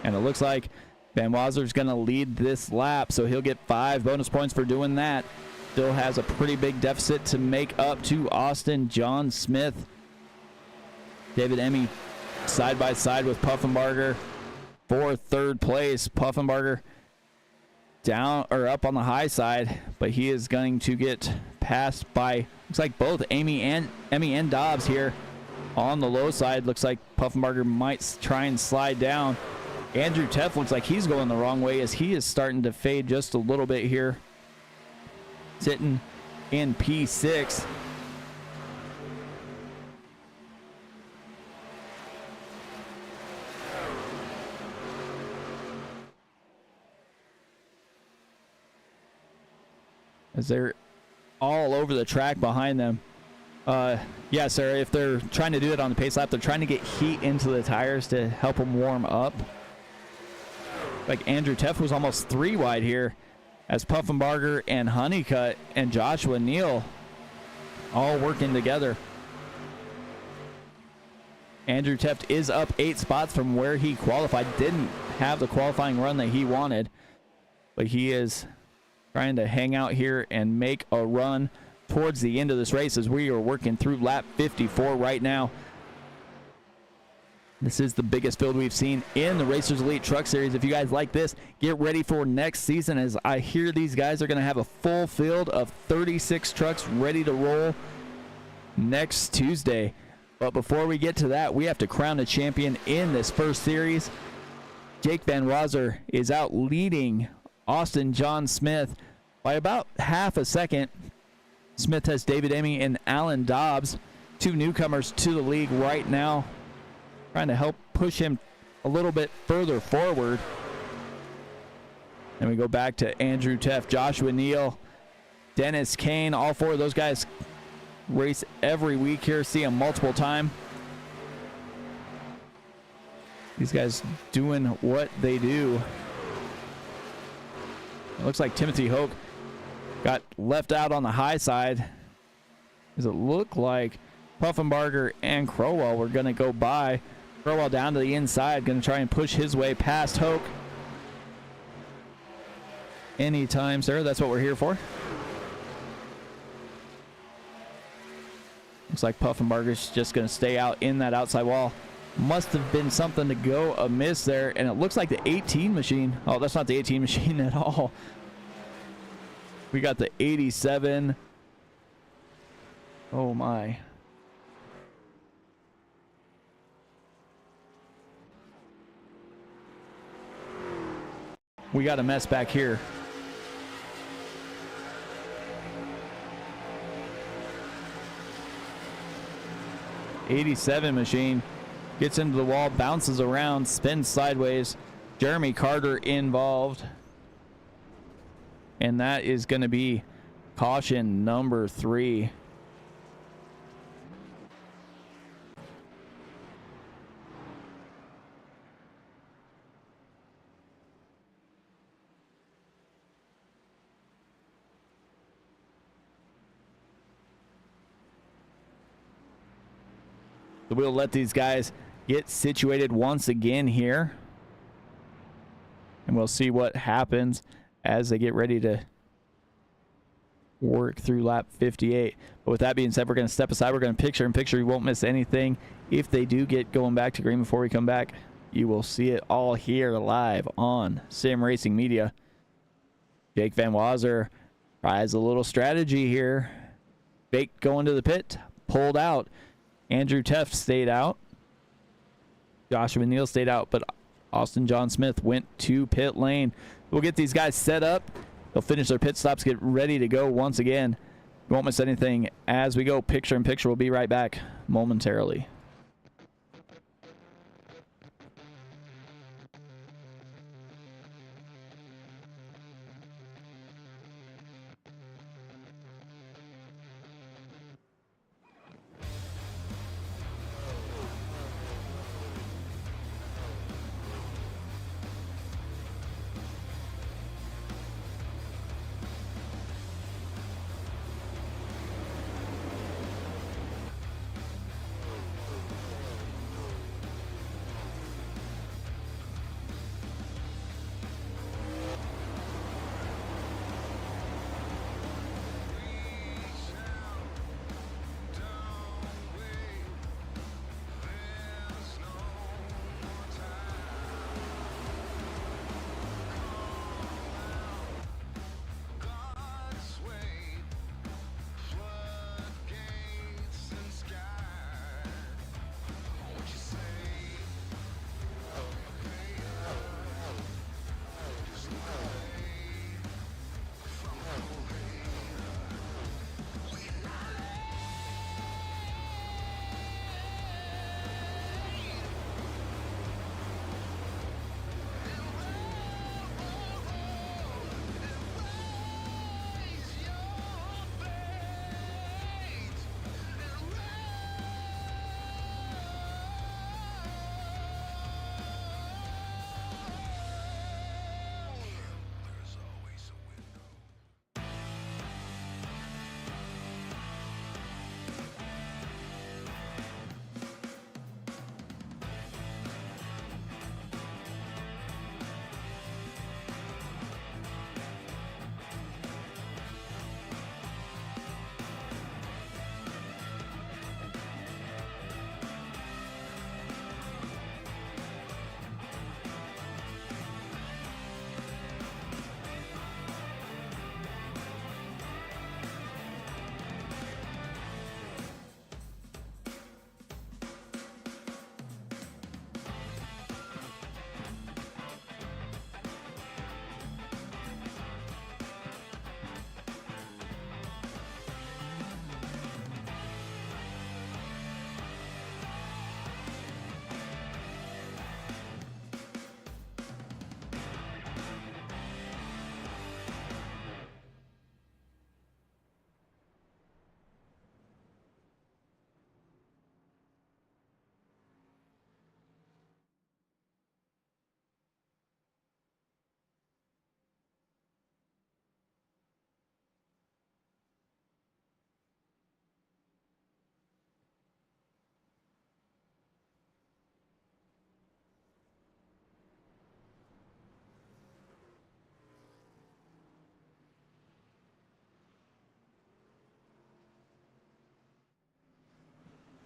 And it looks like Van Wazer's going to lead this lap, so he'll get 5 bonus points for doing that. Still has a pretty big deficit to make up to Austin John Smith. David Emmy side by side with Puffenbarger for 3rd place. Puffenbarger down or up on the high side, but he is going to get passed by, looks like both Emmy and Dobbs here on the low side. Looks like Puffenbarger might try and slide down. Andrew Teft looks like he's going the wrong way as he is starting to fade just a little bit here, sitting in P6. As they're all over the track behind them. Yeah, sir, if they're trying to do it on the pace lap, they're trying to get heat into the tires to help them warm up. Like Andrew Teft was almost 3 wide here as Puffenbarger and Honeycutt and Joshua Neal all working together. Andrew Teft is up 8 spots from where he qualified. Didn't have the qualifying run that he wanted, but he is trying to hang out here and make a run towards the end of this race as we are working through lap 54 right now. This is the biggest field we've seen in the Racers Elite Truck Series. If you guys like this, get ready for next season, as I hear these guys are going to have a full field of 36 trucks ready to roll next Tuesday. But before we get to that, we have to crown a champion in this first series. Jake Van Wazer is out leading Austin John Smith by about half a second. Smith has David Emmy and Alan Dobbs, 2 newcomers to the league right now, trying to help push him a little bit further forward. And we go back to Andrew Teft, Joshua Neal, Dennis Kane. All 4 of those guys race every week here, see them multiple times. These guys doing what they do. It looks like Timothy Hoke got left out on the high side. Does it look like Puffenbarger and Crowell were going to go by? Crowell down to the inside, going to try and push his way past Hoke. Anytime, sir. That's what we're here for. Looks like Puffenbarger's just going to stay out in that outside wall. Must have been something to go amiss there, and it looks like the 18 machine. Oh, that's not the 18 machine at all. We got the 87. Oh my. We got a mess back here. '87 machine gets into the wall, bounces around, spins sideways. Jeremy Carter involved. And that is going to be caution number 3. So we'll let these guys get situated once again here. And we'll see what happens as they get ready to work through lap 58. But with that being said, we're going to step aside. We're going to picture in picture. You won't miss anything. If they do get going back to green before we come back, you will see it all here live on Sim Racing Media. Jake Van Wazer tries a little strategy here. Bake going to the pit, pulled out. Andrew Teft stayed out. Joshua Neal stayed out, but Austin John Smith went to pit lane. We'll get these guys set up. They'll finish their pit stops, get ready to go once again. You won't miss anything as we go picture in picture. We'll be right back momentarily.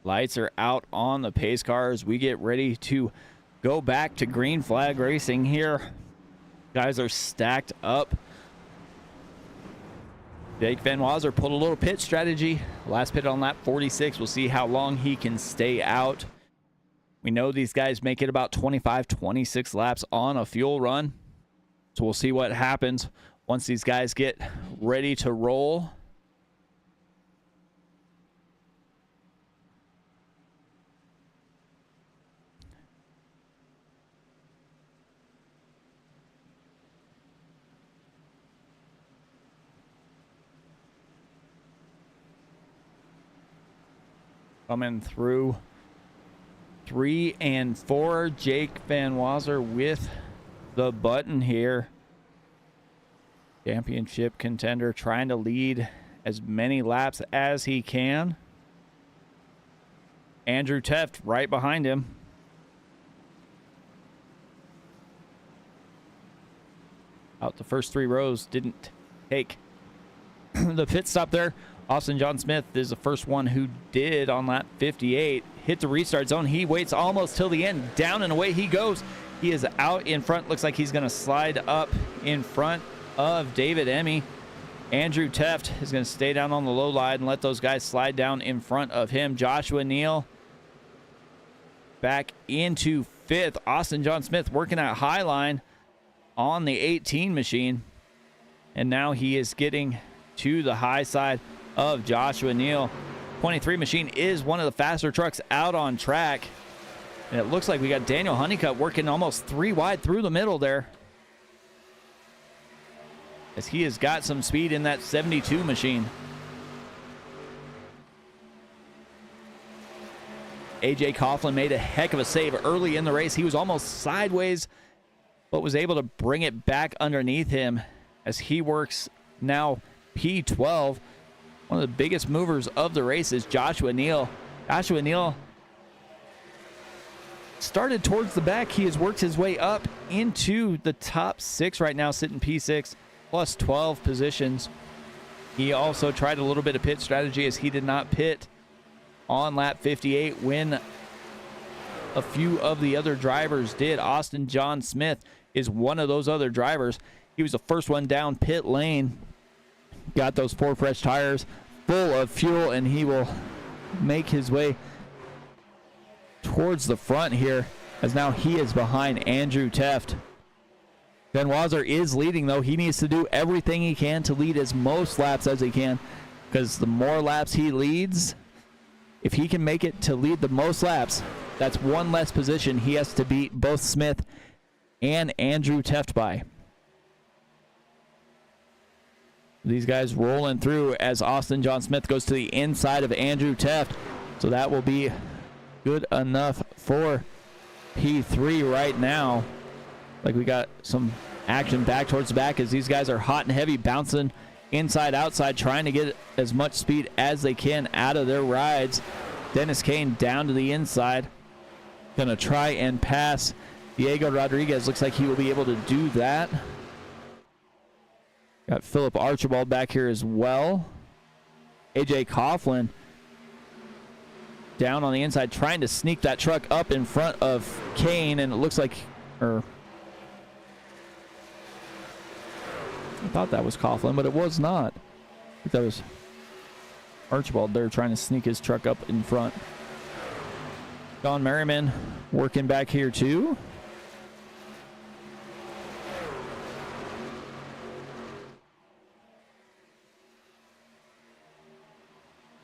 Lights are out on the pace cars. We get ready to go back to green flag racing here. Guys are stacked up. Jake Van Wazer pulled a little pit strategy. Last pit on lap 46. We'll see how long he can stay out. We know these guys make it about 25, 26 laps on a fuel run. So we'll see what happens once these guys get ready to roll. coming through 3 and 4. Jake Van Wazer with the button here. Championship contender trying to lead as many laps as he can. Andrew Teft right behind him. Out the first 3 rows, didn't take the pit stop there. Austin John Smith is the first one who did on lap 58. Hit the restart zone. He waits almost till the end. Down and away he goes. He is out in front. Looks like he's going to slide up in front of David Emmy. Andrew Teft is going to stay down on the low line and let those guys slide down in front of him. Joshua Neal back into 5th. Austin John Smith working at high line on the 18 machine. And now he is getting to the high side of Joshua Neal. 23 machine is one of the faster trucks out on track. And it looks like we got Daniel Honeycutt working almost 3 wide through the middle there, as he has got some speed in that 72 machine. AJ Coughlin made a heck of a save early in the race. He was almost sideways, but was able to bring it back underneath him as he works now P12. One of the biggest movers of the race is Joshua Neal. Joshua Neal started towards the back. He has worked his way up into the top 6 right now, sitting P6 plus 12 positions. He also tried a little bit of pit strategy as he did not pit on lap 58 when a few of the other drivers did. Austin John Smith is one of those other drivers. He was the first one down pit lane. Got those 4 fresh tires full of fuel, and he will make his way towards the front here, as now he is behind Andrew Teft. Van Wazer is leading, though. He needs to do everything he can to lead as most laps as he can, because the more laps he leads, if he can make it to lead the most laps, that's 1 less position he has to beat both Smith and Andrew Teft by. These guys rolling through as Austin John Smith goes to the inside of Andrew Teft. So that will be good enough for P3 right now. Like, we got some action back towards the back as these guys are hot and heavy, bouncing inside, outside, trying to get as much speed as they can out of their rides. Dennis Kane down to the inside. Going to try and pass Diego Rodriguez. Looks like he will be able to do that. Got Philip Archibald back here as well. AJ Coughlin down on the inside, trying to sneak that truck up in front of Kane, and it looks like, I thought that was Coughlin, but it was not. I think that was Archibald there trying to sneak his truck up in front. Don Merriman working back here too.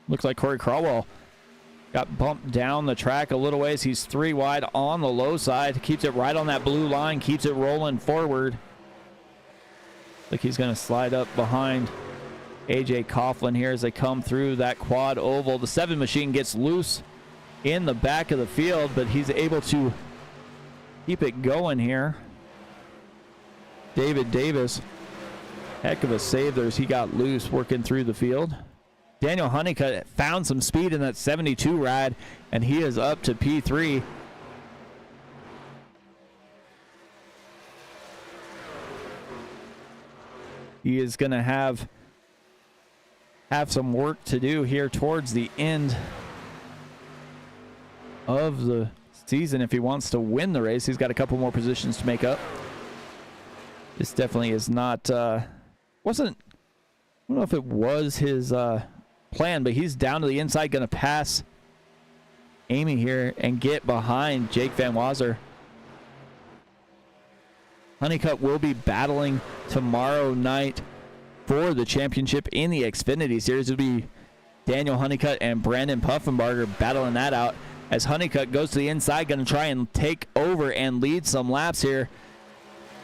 Looks like Corey Crawwell got bumped down the track a little ways. He's 3 wide on the low side. Keeps it right on that blue line. Keeps it rolling forward. Like he's going to slide up behind AJ Coughlin here as they come through that quad oval. The 7 machine gets loose in the back of the field, but he's able to keep it going here. David Davis, heck of a save there as he got loose working through the field. Daniel Honeycutt found some speed in that 72 ride, and he is up to P3. He is going to have some work to do here towards the end of the season if he wants to win the race. He's got a couple more positions to make up. This definitely is not I don't know if it was his plan, but he's down to the inside, going to pass Amy here and get behind Jake Van Wazer. Honeycutt will be battling tomorrow night for the championship in the Xfinity Series. It'll be Daniel Honeycutt and Brandon Puffenbarger battling that out as Honeycutt goes to the inside, going to try and take over and lead some laps here.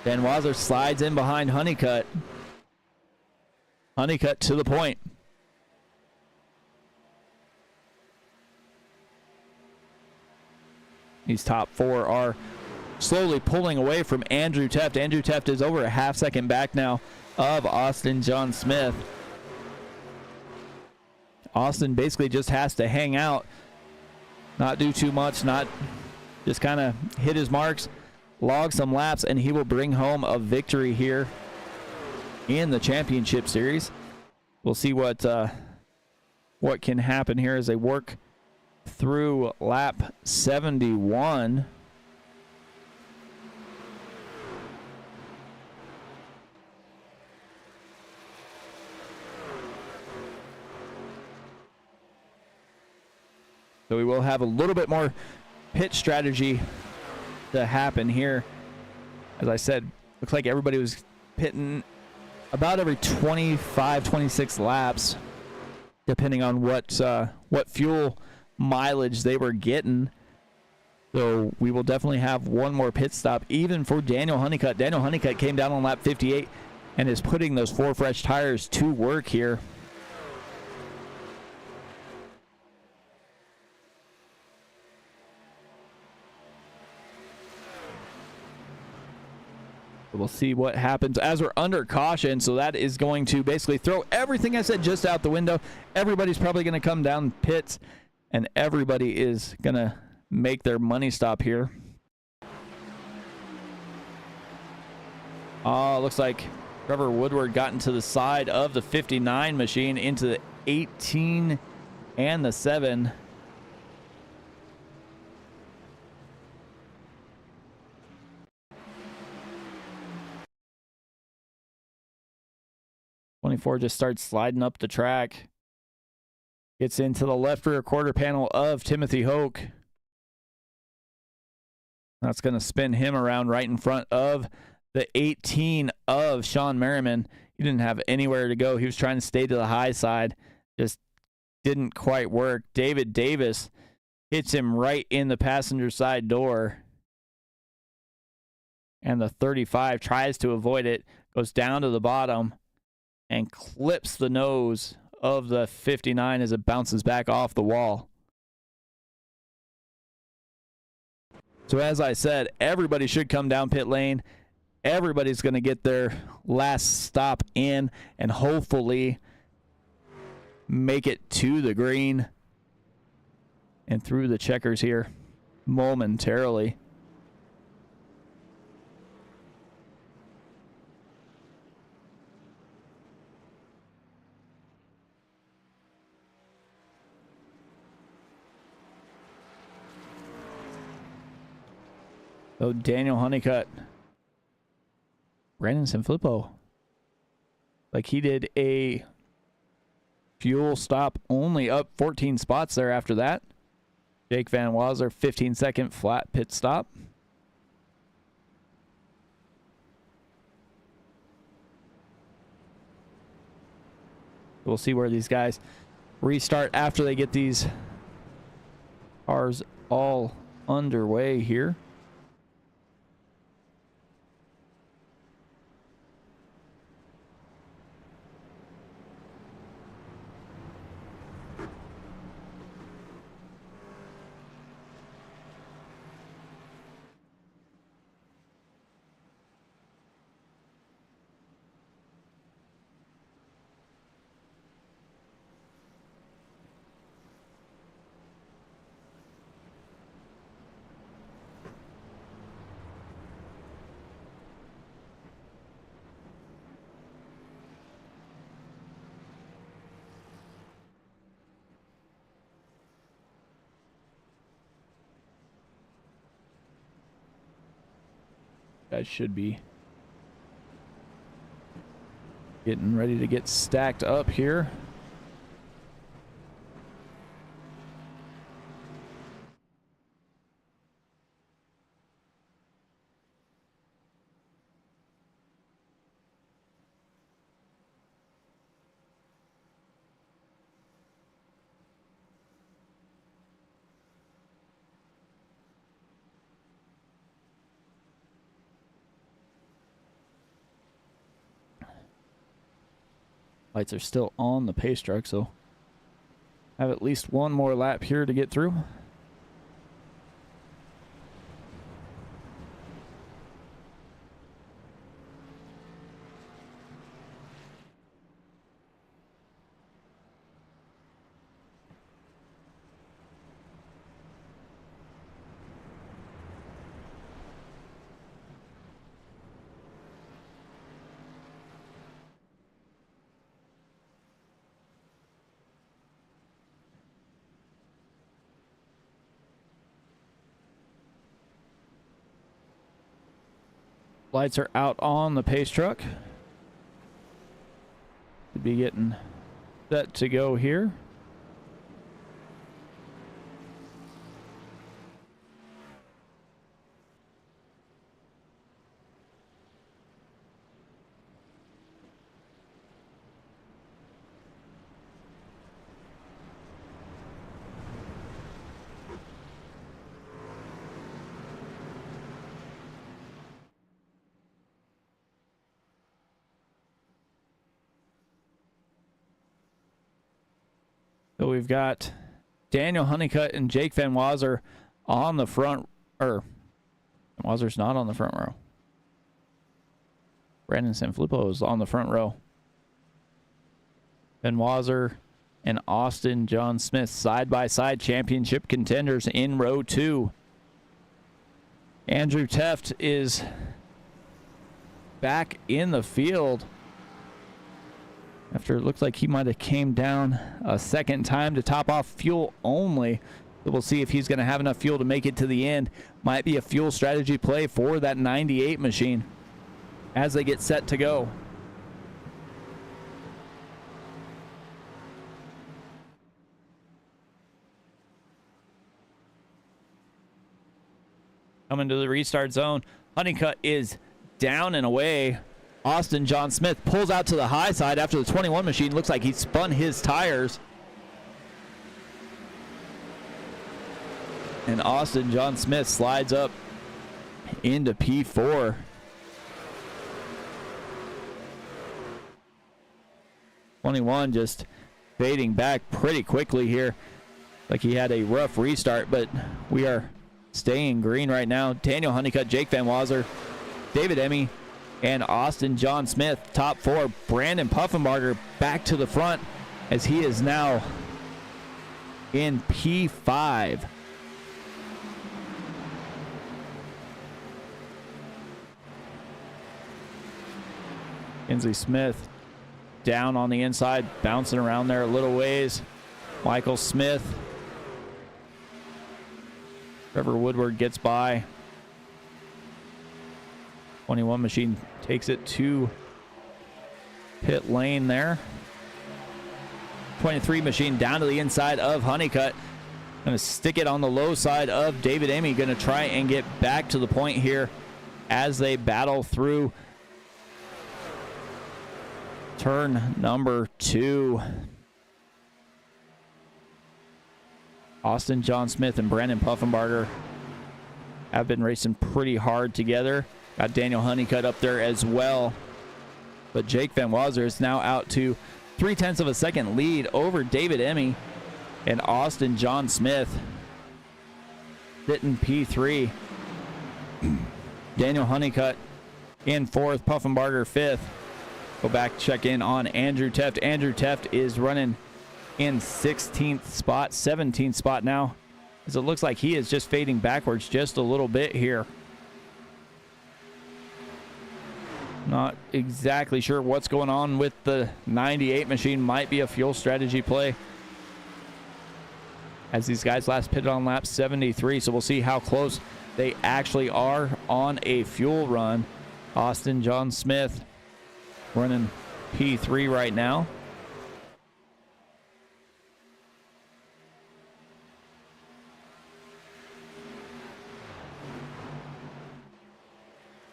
Van Wazer slides in behind Honeycutt. Honeycutt to the point. These top four are slowly pulling away from Andrew Teft. Andrew Teft is over a half second back now of Austin John Smith. Austin basically just has to hang out, not do too much, not just kind of hit his marks, log some laps, and he will bring home a victory here in the championship series. We'll see what can happen here as they work through lap 71. So we will have a little bit more pit strategy to happen here. As I said, looks like everybody was pitting about every 25, 26 laps, depending on what fuel mileage they were getting. So we will definitely have one more pit stop, even for Daniel Honeycutt. Daniel Honeycutt came down on lap 58 and is putting those 4 fresh tires to work here. We'll see what happens as we're under caution. So that is going to basically throw everything I said just out the window. Everybody's probably going to come down pits, and everybody is going to make their money stop here. Looks like Trevor Woodward got into the side of the 59 machine into the 18 and the 7. Just starts sliding up the track. Gets into the left rear quarter panel of Timothy Hoke. That's going to spin him around right in front of the 18 of Sean Merriman. He didn't have anywhere to go. He was trying to stay to the high side. Just didn't quite work. David Davis hits him right in the passenger side door. And the 35 tries to avoid it. Goes down to the bottom and clips the nose of the 59 as it bounces back off the wall. So as I said, everybody should come down pit lane. Everybody's going to get their last stop in and hopefully make it to the green and through the checkers here momentarily. So Daniel Honeycutt, Brandon Sanfilippo, like he did a fuel stop only up 14 spots there after that. Jake Van Wasler, 15-second flat pit stop. We'll see where these guys restart after they get these cars all underway here. Guys should be getting ready to get stacked up here. Lights are still on the pace truck, so have at least one more lap here to get through. Lights are out on the pace truck. Should be getting set to go here. So we've got Daniel Honeycutt and Jake Van Wazer on the front, or Van Wazer's not on the front row. Brandon Sanfilippo is on the front row. Van Wazer and Austin John Smith side-by-side championship contenders in row 2. Andrew Teft is back in the field after it looked like he might have came down a second time to top off fuel only. So we'll see if he's going to have enough fuel to make it to the end. Might be a fuel strategy play for that 98 machine as they get set to go. Coming to the restart zone. Honeycutt is down and away. Austin John Smith pulls out to the high side after the 21 machine. Looks like he spun his tires. And Austin John Smith slides up into P4. '21 just fading back pretty quickly here. Like he had a rough restart, but we are staying green right now. Daniel Honeycutt, Jake Van Wazer, David Emmy, and Austin John Smith, top 4. Brandon Puffenbarger back to the front as he is now in P5. Kinsley Smith down on the inside, bouncing around there a little ways. Michael Smith. Trevor Woodward gets by. 21 machine takes it to pit lane there. 23 machine down to the inside of Honeycutt. Going to stick it on the low side of David Amy. Going to try and get back to the point here as they battle through turn number 2. Austin John Smith and Brandon Puffenbarger have been racing pretty hard together. Got Daniel Honeycutt up there as well. But Jake Van Wazer is now out to 0.3 of a second lead over David Emmy and Austin John Smith. Sitting P3. Daniel Honeycutt in 4th, Puffenbarger 5th. Go back, check in on Andrew Teft. Andrew Teft is running in 16th spot, 17th spot now, as it looks like he is just fading backwards just a little bit here. Not exactly sure what's going on with the 98 machine. Might be a fuel strategy play, as these guys last pitted on lap 73, so we'll see how close they actually are on a fuel run. Austin John Smith running P3 right now.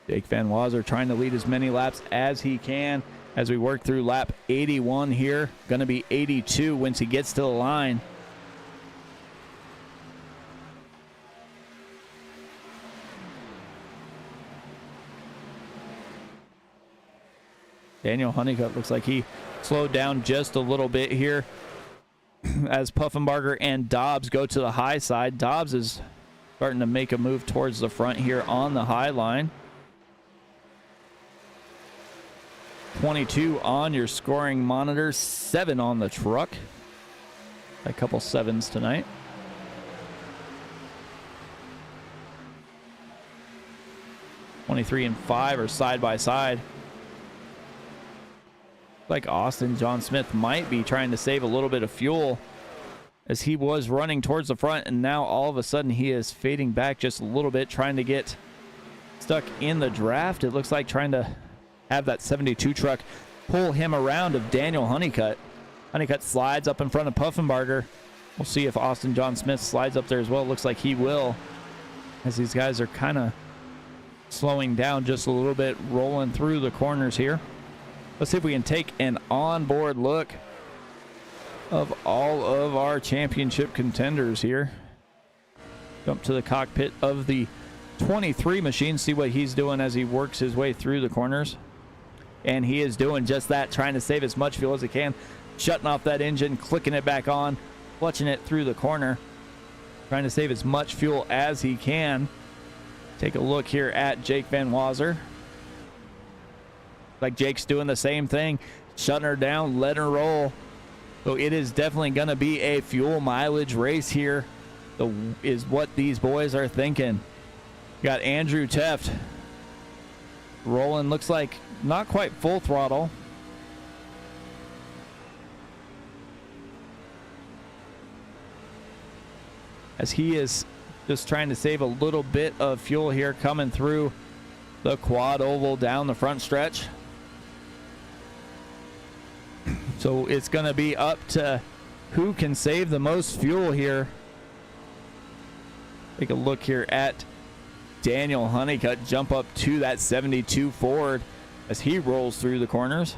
Jake Van Wazer trying to lead as many laps as he can as we work through lap 81 here. Going to be 82 once he gets to the line. Daniel Honeycutt looks like he slowed down just a little bit here as Puffenbarger and Dobbs go to the high side. Dobbs is starting to make a move towards the front here on the high line. 22 on your scoring monitor, 7 on the truck. A couple 7s tonight. (23 and 5 are side by side. Like Austin John Smith might be trying to save a little bit of fuel, as he was running towards the front, and now all of a sudden he is fading back just a little bit, trying to get stuck in the draft. It looks like trying to have that 72 truck pull him around of Daniel Honeycutt. Honeycutt slides up in front of Puffenbarger. We'll see if Austin John Smith slides up there as well. It looks like he will, as these guys are kind of slowing down just a little bit, rolling through the corners here. Let's see if we can take an onboard look of all of our championship contenders here. Jump to the cockpit of the 23 machine, see what he's doing as he works his way through the corners. And he is doing just that, trying to save as much fuel as he can, shutting off that engine, clicking it back on, clutching it through the corner, trying to save as much fuel as he can. Take a look here at Jake Van Wazer. Like Jake's doing the same thing, shutting her down, letting her roll. So it is definitely going to be a fuel mileage race here, is what these boys are thinking. Got Andrew Teft rolling, looks like not quite full throttle. As he is just trying to save a little bit of fuel here, coming through the quad oval down the front stretch. So it's going to be up to who can save the most fuel here. Take a look here at Daniel Honeycutt jump up to that 72 Ford as he rolls through the corners.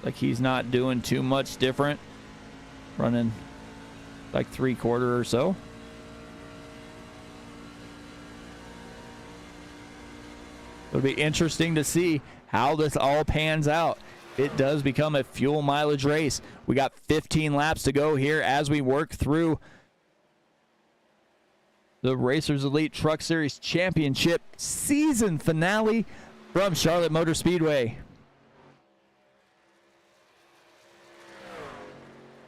Like he's not doing too much different, running like 3/4 or so. It'll be interesting to see how this all pans out. It does become a fuel mileage race. We got 15 laps to go here as we work through the Racers Elite Truck Series Championship season finale from Charlotte Motor Speedway.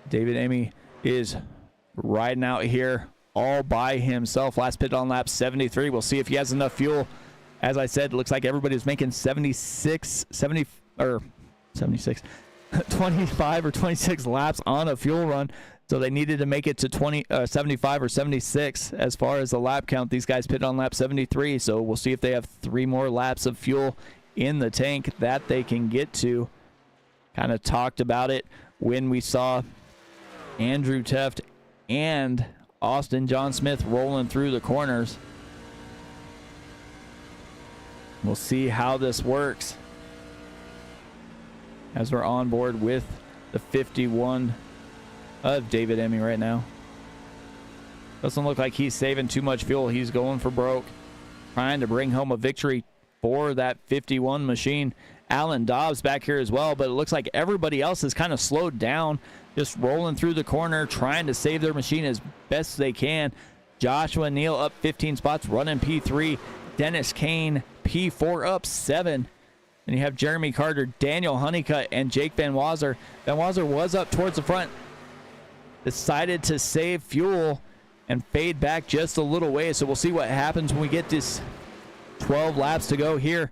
David Amy is riding out here all by himself. Last pit on lap 73. We'll see if he has enough fuel. As I said, it looks like everybody's making 25 or 26 laps on a fuel run. So they needed to make it to 75 or 76 as far as the lap count. These guys pit on lap 73. So we'll see if they have 3 more laps of fuel in the tank that they can get to. Kind of talked about it when we saw Andrew Teft and Austin John Smith rolling through the corners. We'll see how this works as we're on board with the 51 of David Emmy right now. Doesn't look like he's saving too much fuel. He's going for broke, trying to bring home a victory for that 51 machine. Alan Dobbs back here as well, but it looks like everybody else has kind of slowed down, just rolling through the corner, trying to save their machine as best they can. Joshua Neal up 15 spots, running P3. Dennis Kane P4 up 7. And you have Jeremy Carter, Daniel Honeycutt, and Jake Van Wazer. Van Wazer was up towards the front, decided to save fuel and fade back just a little way. So we'll see what happens when we get this 12 laps to go here.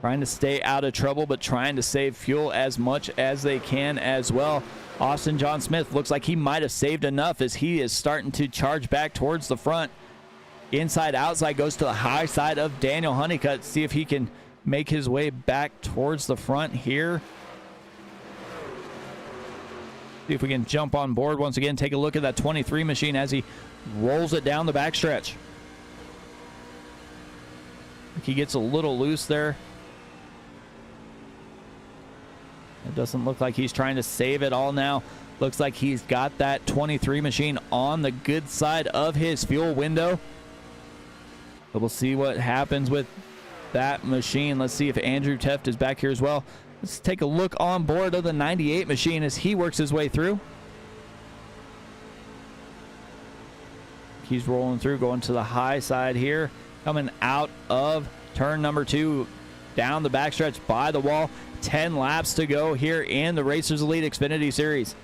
Trying to stay out of trouble, but trying to save fuel as much as they can as well. Austin John Smith looks like he might have saved enough as he is starting to charge back towards the front. Inside, outside, goes to the high side of Daniel Honeycutt. See if he can make his way back towards the front here. See if we can jump on board once again. Take a look at that 23 machine as he rolls it down the backstretch. He gets a little loose there. It doesn't look like he's trying to save it all now. Looks like he's got that 23 machine on the good side of his fuel window. But we'll see what happens with that machine. Let's see if Andrew Teft is back here as well. Let's take a look on board of the 98 machine as he works his way through. He's rolling through, going to the high side here. Coming out of turn number 2, down the backstretch by the wall. 10 laps to go here in the Racers Elite Xfinity Series.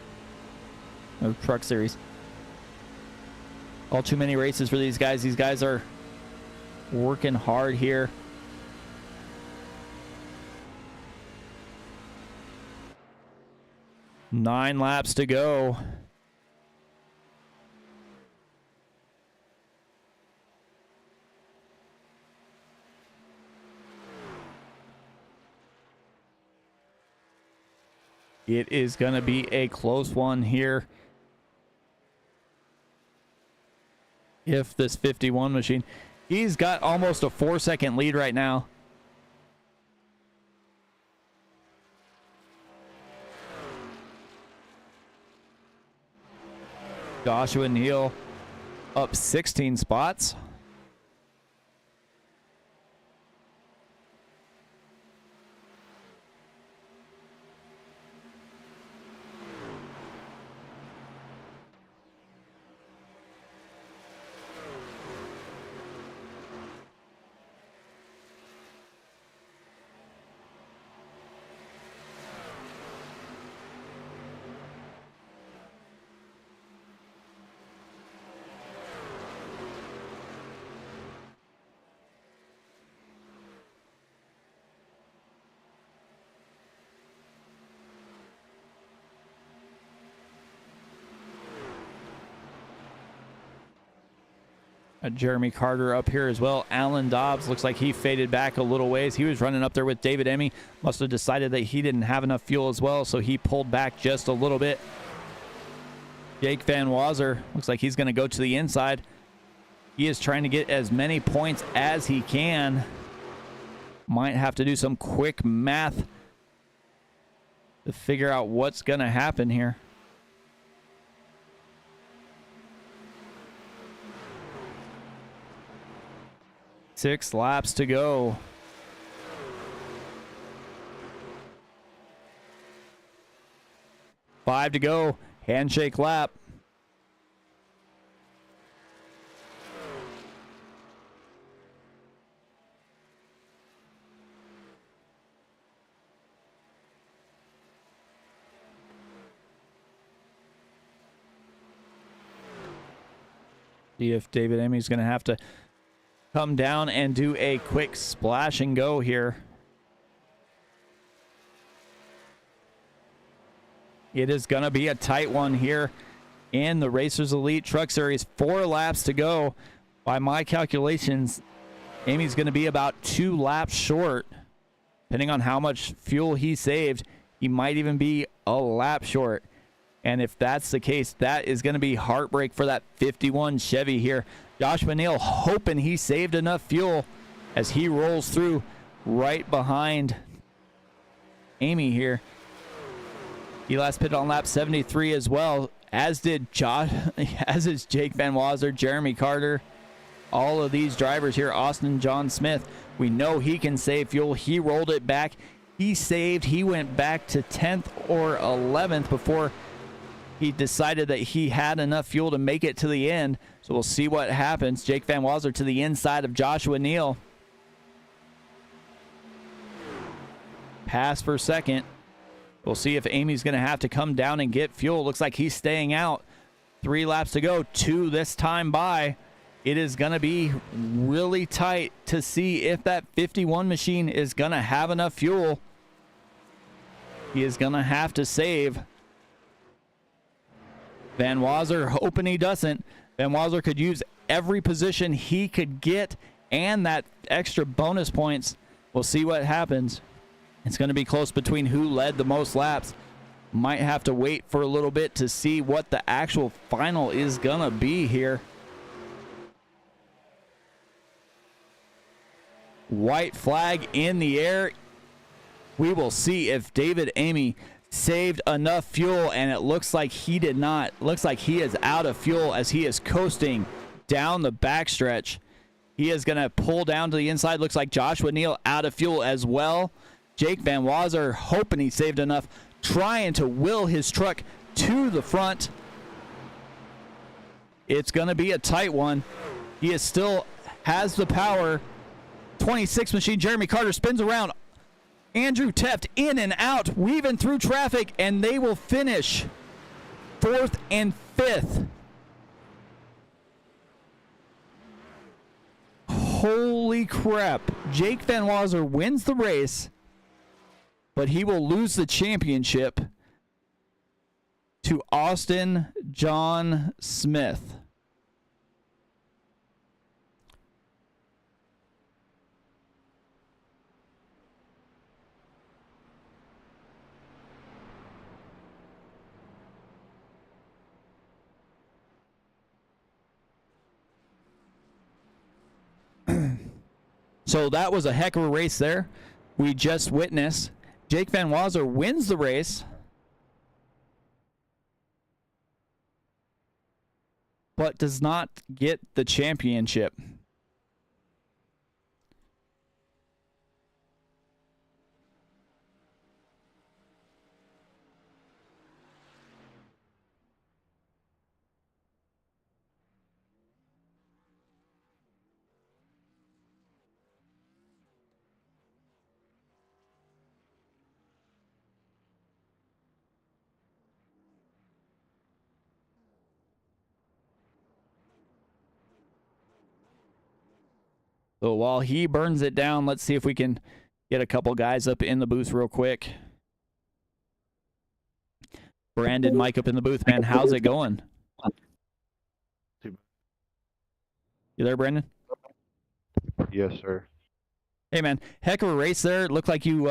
Or Truck Series. All too many races for these guys. These guys are working hard here. 9 laps to go. It is going to be a close one here. If this 51 machine, he's got almost a 4-second lead right now. Joshua Neal up 16 spots. Jeremy Carter up here as well. Alan Dobbs looks like he faded back a little ways. He was running up there with David Emmy. Must have decided that he didn't have enough fuel as well, so he pulled back just a little bit. Jake Van Wazer looks like he's going to go to the inside. He is trying to get as many points as he can. Might have to do some quick math to figure out what's going to happen here. Six laps to go. Five to go. Handshake lap. See if David Emmy's going to have to come down and do a quick splash and go here. It is going to be a tight one here in the Racers Elite Truck Series. 4 laps to go. By my calculations, Amy's going to be about 2 laps short. Depending on how much fuel he saved, he might even be a lap short. And if that's the case, that is going to be heartbreak for that 51 Chevy here. Joshua Neal hoping he saved enough fuel as he rolls through right behind Amy here. He last pitted on lap 73 as well, as did as is Jake Van Wazer, Jeremy Carter. All of these drivers here, Austin John Smith, we know he can save fuel. He rolled it back. He saved. He went back to 10th or 11th before he decided that he had enough fuel to make it to the end. So we'll see what happens. Jake Van Wazer to the inside of Joshua Neal. Pass for second. We'll see if Amy's going to have to come down and get fuel. Looks like he's staying out. 3 laps to go. 2 this time by. It is going to be really tight to see if that 51 machine is going to have enough fuel. He is going to have to save. Van Wazer hoping he doesn't. Van Wazer could use every position he could get and that extra bonus points. We'll see what happens. It's going to be close between who led the most laps. Might have to wait for a little bit to see what the actual final is going to be here. White flag in the air. We will see if David Amy saved enough fuel, and it looks like he did not. Looks like he is out of fuel as he is coasting down the backstretch. He is going to pull down to the inside. Looks like Joshua Neal out of fuel as well. Jake Van Wazer hoping he saved enough, trying to will his truck to the front. It's going to be a tight one. He is still has the power. 26 machine, Jeremy Carter spins around. Andrew Teft in and out, weaving through traffic, and they will finish 4th and 5th. Holy crap. Jake Van Wazer wins the race, but he will lose the championship. to Austin John Smith. So that was a heck of a race there. We just witnessed Jake Van Wazzer wins the race, but does not get the championship. So while he burns it down, let's see if we can get a couple guys up in the booth real quick. Brandon, Mike up in the booth, man. How's it going? You there, Brandon? Yes, sir. Hey, man. Heck of a race there. It looked like you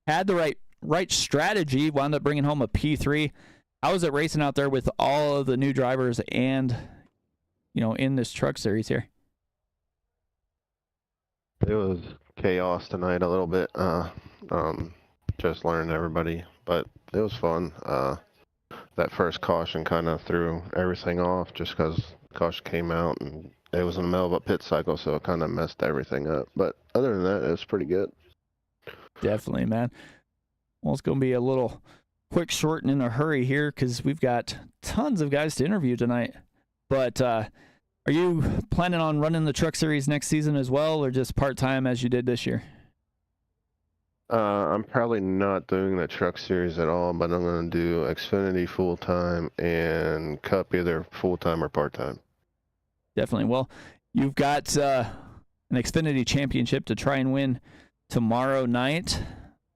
had the right strategy. Wound up bringing home a P3. How was it racing out there with all of the new drivers and, in this truck series here? It was chaos tonight a little bit. Just learning everybody, but it was fun. That first caution kind of threw everything off just because caution came out and it was in the middle of a pit cycle, so it kind of messed everything up. But other than that, it was pretty good. Definitely, man. Well, it's going to be a little quick, short, and in a hurry here because we've got tons of guys to interview tonight. But are you planning on running the truck series next season as well, or just part-time as you did this year? I'm probably not doing the truck series at all, but I'm going to do Xfinity full-time and Cup either full-time or part-time. Definitely. Well, you've got an Xfinity championship to try and win tomorrow night.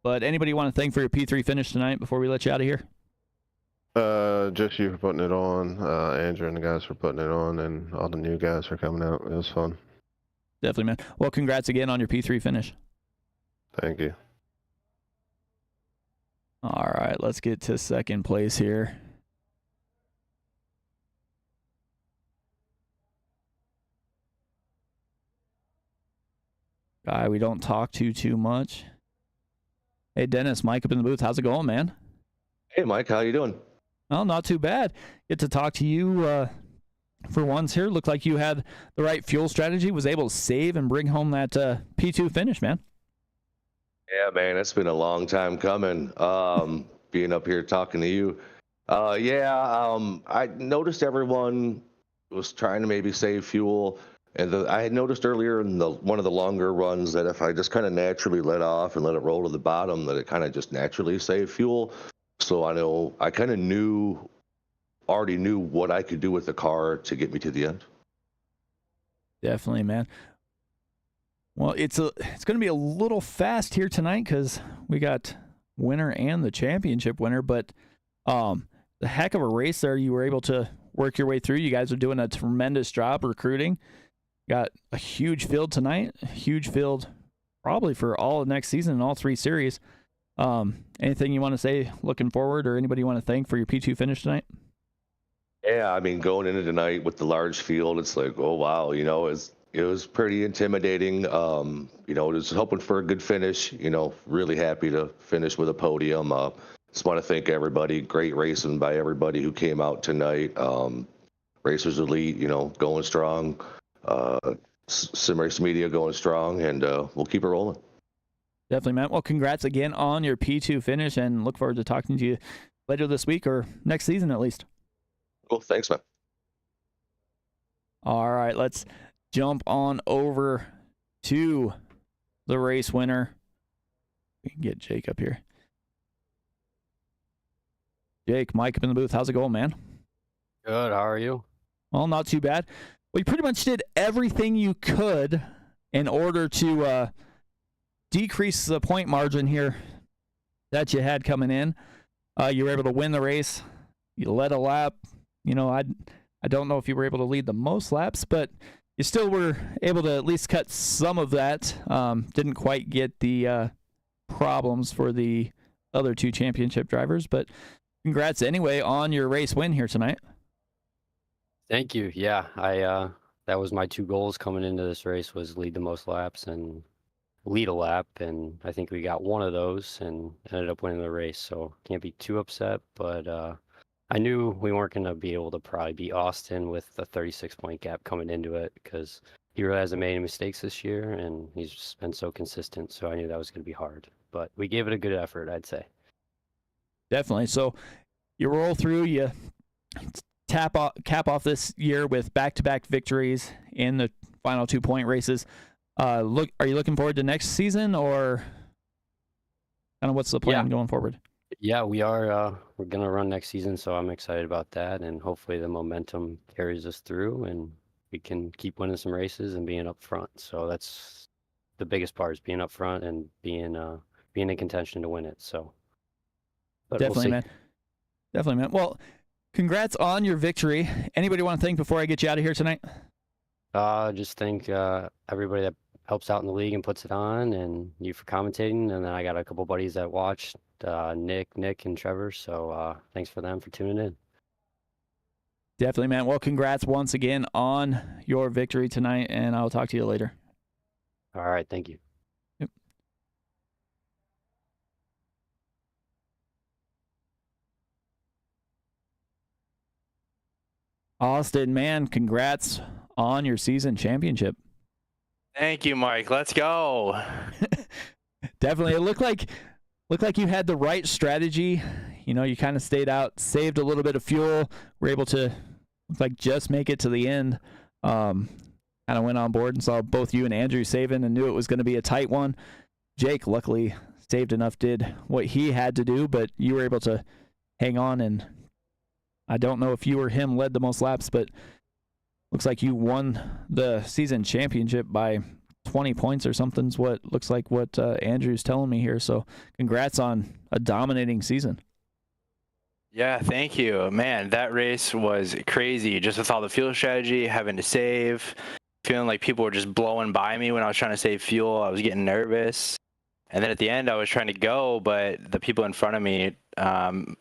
But anybody you want to thank for your P3 finish tonight before we let you out of here? Just you for putting it on, Andrew and the guys for putting it on, and all the new guys for coming out. It was fun. Definitely, man. Well, congrats again on your P3 finish. Thank you. All right, let's get to second place here. Guy we don't talk to too much. Hey, Dennis, Mike up in the booth. How's it going, man? Hey, Mike, how you doing? Well, not too bad. Get to talk to you for once here. Looked like you had the right fuel strategy, was able to save and bring home that P2 finish, man. Yeah, man, it's been a long time coming, being up here talking to you. I noticed everyone was trying to maybe save fuel. And I had noticed earlier in one of the longer runs that if I just kind of naturally let off and let it roll to the bottom, that it kind of just naturally saved fuel. So I know I kind of already knew what I could do with the car to get me to the end. Definitely, man. Well, it's going to be a little fast here tonight because we got winner and the championship winner. But the heck of a race there you were able to work your way through. You guys are doing a tremendous job recruiting. Got a huge field tonight, a huge field probably for all of next season in all three series. Anything you want to say looking forward, or anybody you want to thank for your P2 finish tonight? Yeah, I mean, going into tonight with the large field, it's like, oh, wow, it was pretty intimidating. Just hoping for a good finish, really happy to finish with a podium. Just want to thank everybody. Great racing by everybody who came out tonight. Racers Elite, going strong. Sim Race Media going strong, and we'll keep it rolling. Definitely, man. Well, congrats again on your P2 finish, and look forward to talking to you later this week or next season at least. Cool. Thanks, man. All right, let's jump on over to the race winner. We can get Jake up here. Jake, Mike up in the booth. How's it going, man? Good. How are you? Well, not too bad. Well, you pretty much did everything you could in order to decrease the point margin here that you had coming in. You were able to win the race. You led a lap. I don't know if you were able to lead the most laps, but you still were able to at least cut some of that. Didn't quite get the problems for the other two championship drivers, but congrats anyway on your race win here tonight. Thank you. Yeah, I that was my two goals coming into this race, was lead the most laps and lead a lap, and I think we got one of those and ended up winning the race. So can't be too upset, but I knew we weren't going to be able to probably beat Austin with a 36-point gap coming into it, because he really hasn't made any mistakes this year, and he's just been so consistent. So I knew that was going to be hard, but we gave it a good effort, I'd say. Definitely. So you roll through, you cap off this year with back-to-back victories in the final 2-point races. Are you looking forward to next season, or kind of what's the plan going forward? Yeah, we are. We're gonna run next season, so I'm excited about that, and hopefully the momentum carries us through, and we can keep winning some races and being up front. So that's the biggest part, is being up front and being in contention to win it. So, but Definitely, we'll see. man. Definitely, man. Well, congrats on your victory. Anybody want to thank before I get you out of here tonight? Just thank everybody that helps out in the league and puts it on, and you for commentating. And then I got a couple buddies that watched, Nick, and Trevor. So thanks for them for tuning in. Definitely, man. Well, congrats once again on your victory tonight, and I'll talk to you later. All right, thank you. Yep. Austin, man, congrats on your season championship. Thank you, Mike. Let's go. Definitely. It looked like you had the right strategy. You kind of stayed out, saved a little bit of fuel, were able to just make it to the end. Kind of went on board and saw both you and Andrew saving and knew it was going to be a tight one. Jake luckily saved enough, did what he had to do, but you were able to hang on, and I don't know if you or him led the most laps, but looks like you won the season championship by 20 points or something's what looks like what Andrew's telling me here. So congrats on a dominating season. Yeah, thank you. Man, that race was crazy. Just with all the fuel strategy, having to save, feeling like people were just blowing by me when I was trying to save fuel. I was getting nervous. And then at the end, I was trying to go, but the people in front of me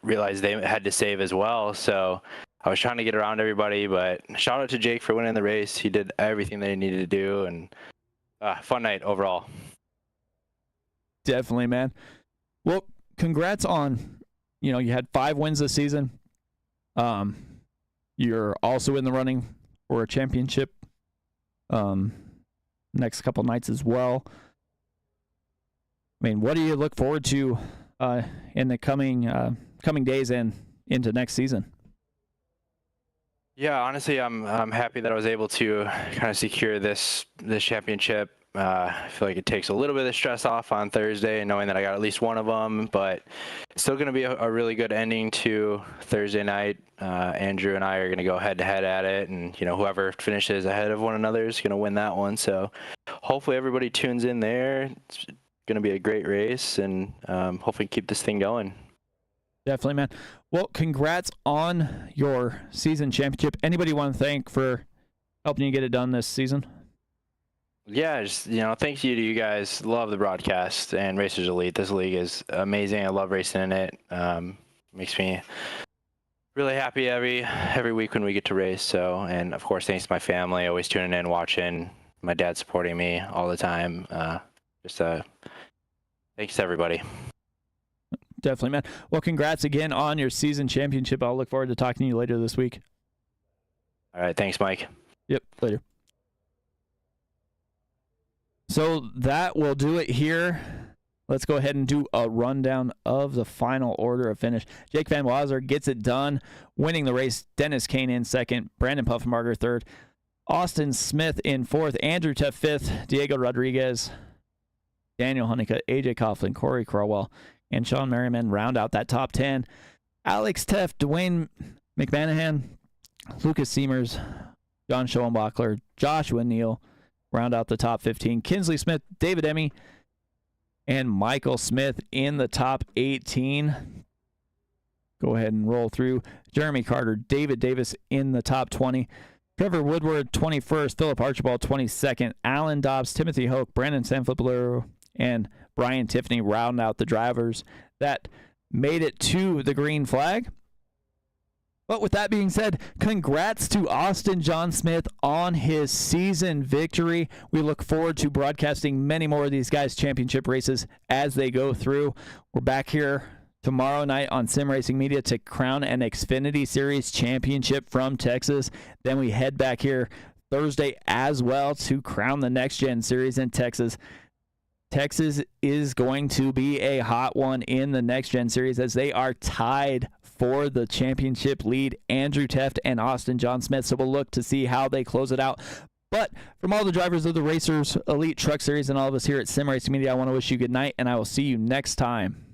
realized they had to save as well. So I was trying to get around everybody, but shout out to Jake for winning the race. He did everything that he needed to do, and fun night overall. Definitely, man. Well, congrats on, you had 5 wins this season. You're also in the running for a championship next couple nights as well. I mean, what do you look forward to in the coming days and into next season? Yeah, honestly, I'm happy that I was able to kind of secure this championship. I feel like it takes a little bit of stress off on Thursday, knowing that I got at least one of them, but it's still going to be a really good ending to Thursday night. Andrew and I are going to go head-to-head at it, and whoever finishes ahead of one another is going to win that one. So hopefully everybody tunes in there. It's going to be a great race, and hopefully keep this thing going. Definitely, man. Well, congrats on your season championship. Anybody want to thank for helping you get it done this season? Yeah, just, thank you to you guys. Love the broadcast and Racers Elite. This league is amazing. I love racing in it. Makes me really happy every week when we get to race. So, and of course, thanks to my family, always tuning in, watching. My dad supporting me all the time. Thanks to everybody. Definitely, man. Well, congrats again on your season championship. I'll look forward to talking to you later this week. All right, thanks, Mike. Yep, later. So that will do it here. Let's go ahead and do a rundown of the final order of finish. Jake Van Wazer gets it done, winning the race. Dennis Kane in second. Brandon Puffenbarger third. Austin Smith in fourth. Andrew Tuff fifth. Diego Rodriguez, Daniel Honeycutt, AJ Coughlin, Corey Crowell, and Sean Merriman round out that top 10. Alex Teff, Dwayne McManahan, Lucas Seamers, John Schoenbachler, Joshua Neal round out the top 15. Kinsley Smith, David Emmy, and Michael Smith in the top 18. go ahead and roll through. Jeremy Carter, David Davis in the top 20. Trevor Woodward, 21st. Philip Archibald, 22nd. Alan Dobbs, Timothy Hoke, Brandon Sanfilippo, and Brian Tiffany round out the drivers that made it to the green flag. But with that being said, congrats to Austin John Smith on his season victory. We look forward to broadcasting many more of these guys' championship races as they go through. We're back here tomorrow night on Sim Racing Media to crown an Xfinity Series championship from Texas. Then we head back here Thursday as well to crown the Next Gen Series in Texas. Texas is going to be a hot one in the Next Gen Series as they are tied for the championship lead, Andrew Teft and Austin John Smith. So we'll look to see how they close it out. But from all the drivers of the Racers Elite Truck Series and all of us here at Sim Racing Media, I want to wish you good night, and I will see you next time.